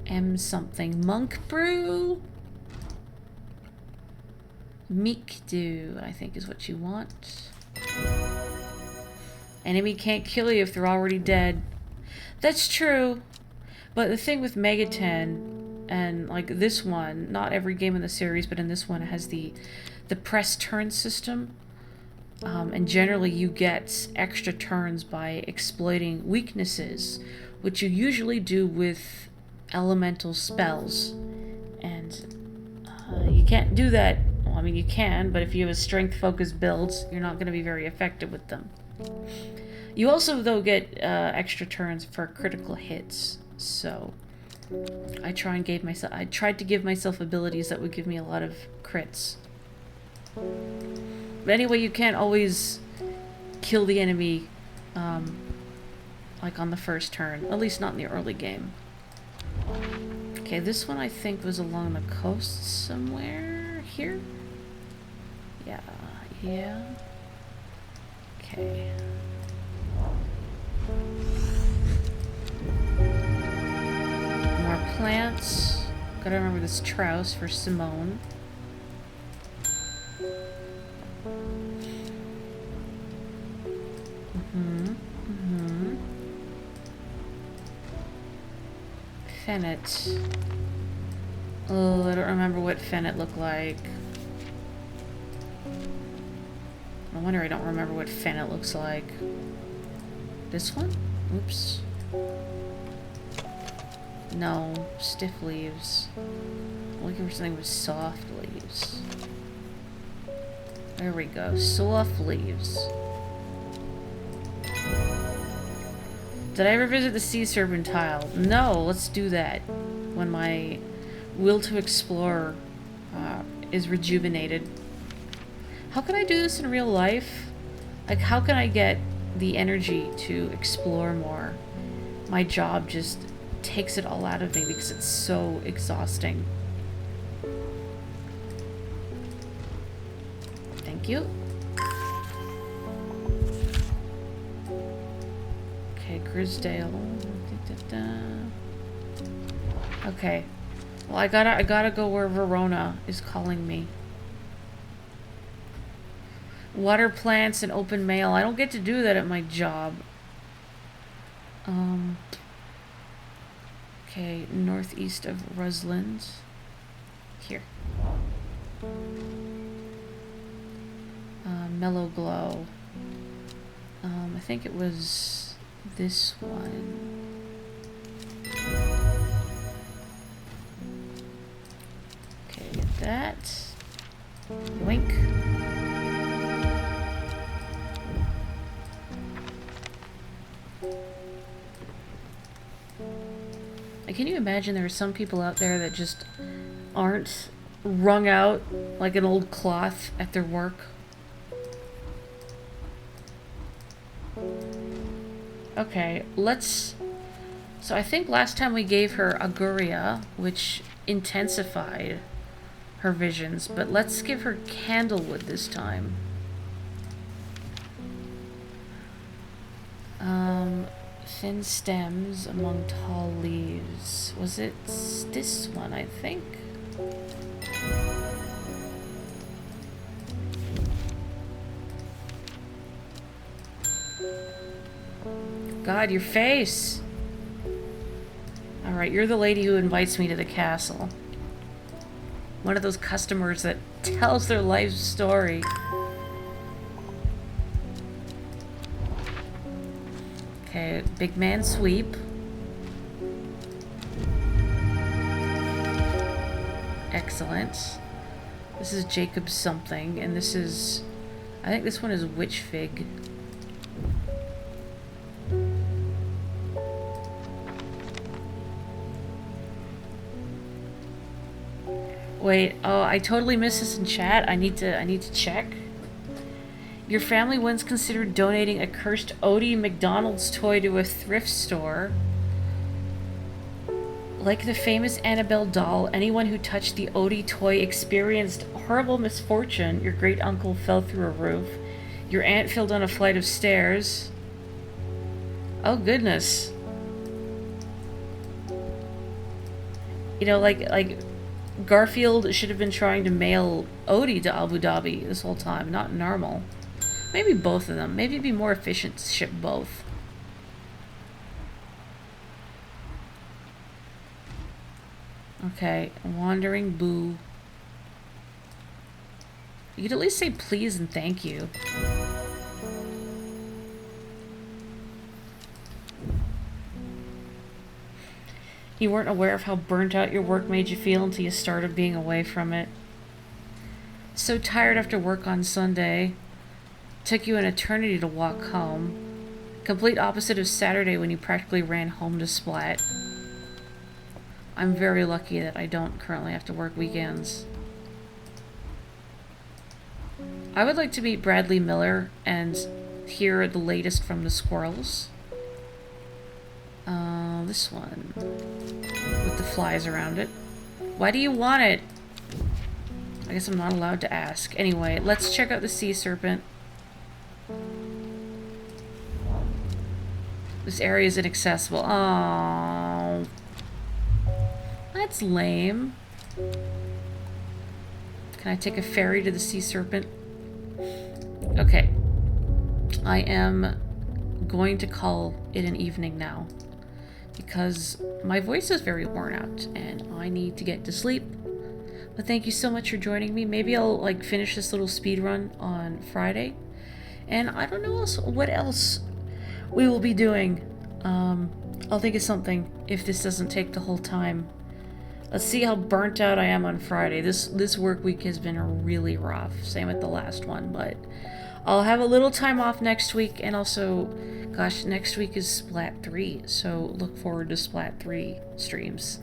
M something. Monk Brew? Meekdew, I think is what you want. Enemy can't kill you if they're already dead. That's true. But the thing with Mega 10, and like this one, not every game in the series, but in this one it has the press turn system. And generally you get extra turns by exploiting weaknesses, which you usually do with elemental spells. And you can't do that. Well, I mean, you can, but if you have a strength-focused build, you're not going to be very effective with them. You also, though, get extra turns for critical hits, so I tried to give myself abilities that would give me a lot of crits. But anyway, you can't always kill the enemy, like on the first turn. At least not in the early game. Okay, this one I think was along the coast somewhere here. Yeah, yeah. Okay. More plants. Gotta remember this Trouse for Simone. Fennec. Oh, I don't remember what Fennec looked like. No wonder I don't remember what Fennec looks like. This one? Oops. No, stiff leaves. I'm looking for something with soft leaves. There we go, soft leaves. Did I ever visit the sea serpentine? No, let's do that when my will to explore is rejuvenated. How can I do this in real life? Like, how can I get the energy to explore more? My job just takes it all out of me because it's so exhausting. Thank you. Okay, Grisdale. Okay. Well, I gotta go where Verona is calling me. Water plants and open mail. I don't get to do that at my job. Okay, northeast of Rusland. Here. Mellow Glow. I think it was this one. Okay, get that. Wink. Can you imagine there are some people out there that just aren't wrung out like an old cloth at their work? Okay, let's... So I think last time we gave her Auguria, which intensified her visions, but let's give her Candlewood this time. Thin stems among tall leaves. Was it this one, I think? God, your face! Alright, you're the lady who invites me to the castle. One of those customers that tells their life story. Okay, big man sweep. Excellent. This is Jacob something, and this is... I think this one is Witch Fig. Wait, oh, I totally missed this in chat. I need to check. Your family once considered donating a cursed Odie McDonald's toy to a thrift store. Like the famous Annabelle doll, anyone who touched the Odie toy experienced horrible misfortune. Your great-uncle fell through a roof. Your aunt fell down a flight of stairs. Oh, goodness. You know, like Garfield should have been trying to mail Odie to Abu Dhabi this whole time, not normal. Maybe both of them. Maybe it'd be more efficient to ship both. Okay, Wandering Boo. You could at least say please and thank you. You weren't aware of how burnt out your work made you feel until you started being away from it. So tired after work on Sunday. Took you an eternity to walk home. Complete opposite of Saturday when you practically ran home to Splat. I'm very lucky that I don't currently have to work weekends. I would like to meet Bradley Miller and hear the latest from the squirrels. This one with the flies around it. Why do you want it? I guess I'm not allowed to ask. Anyway, let's check out the sea serpent. This area is inaccessible. Oh, that's lame. Can I take a ferry to the sea serpent? Okay. I am going to call it an evening now, because my voice is very worn out and I need to get to sleep. But thank you so much for joining me. Maybe I'll like finish this little speed run on Friday, and I don't know what else we will be doing. I'll think of something if this doesn't take the whole time. Let's see how burnt out I am on Friday. This work week has been really rough. Same with the last one, but I'll have a little time off next week, and also, gosh, next week is Splat 3, so look forward to Splat 3 streams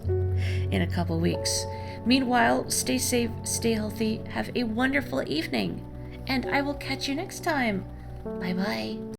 in a couple weeks. Meanwhile, stay safe, stay healthy, have a wonderful evening, and I will catch you next time. Bye-bye.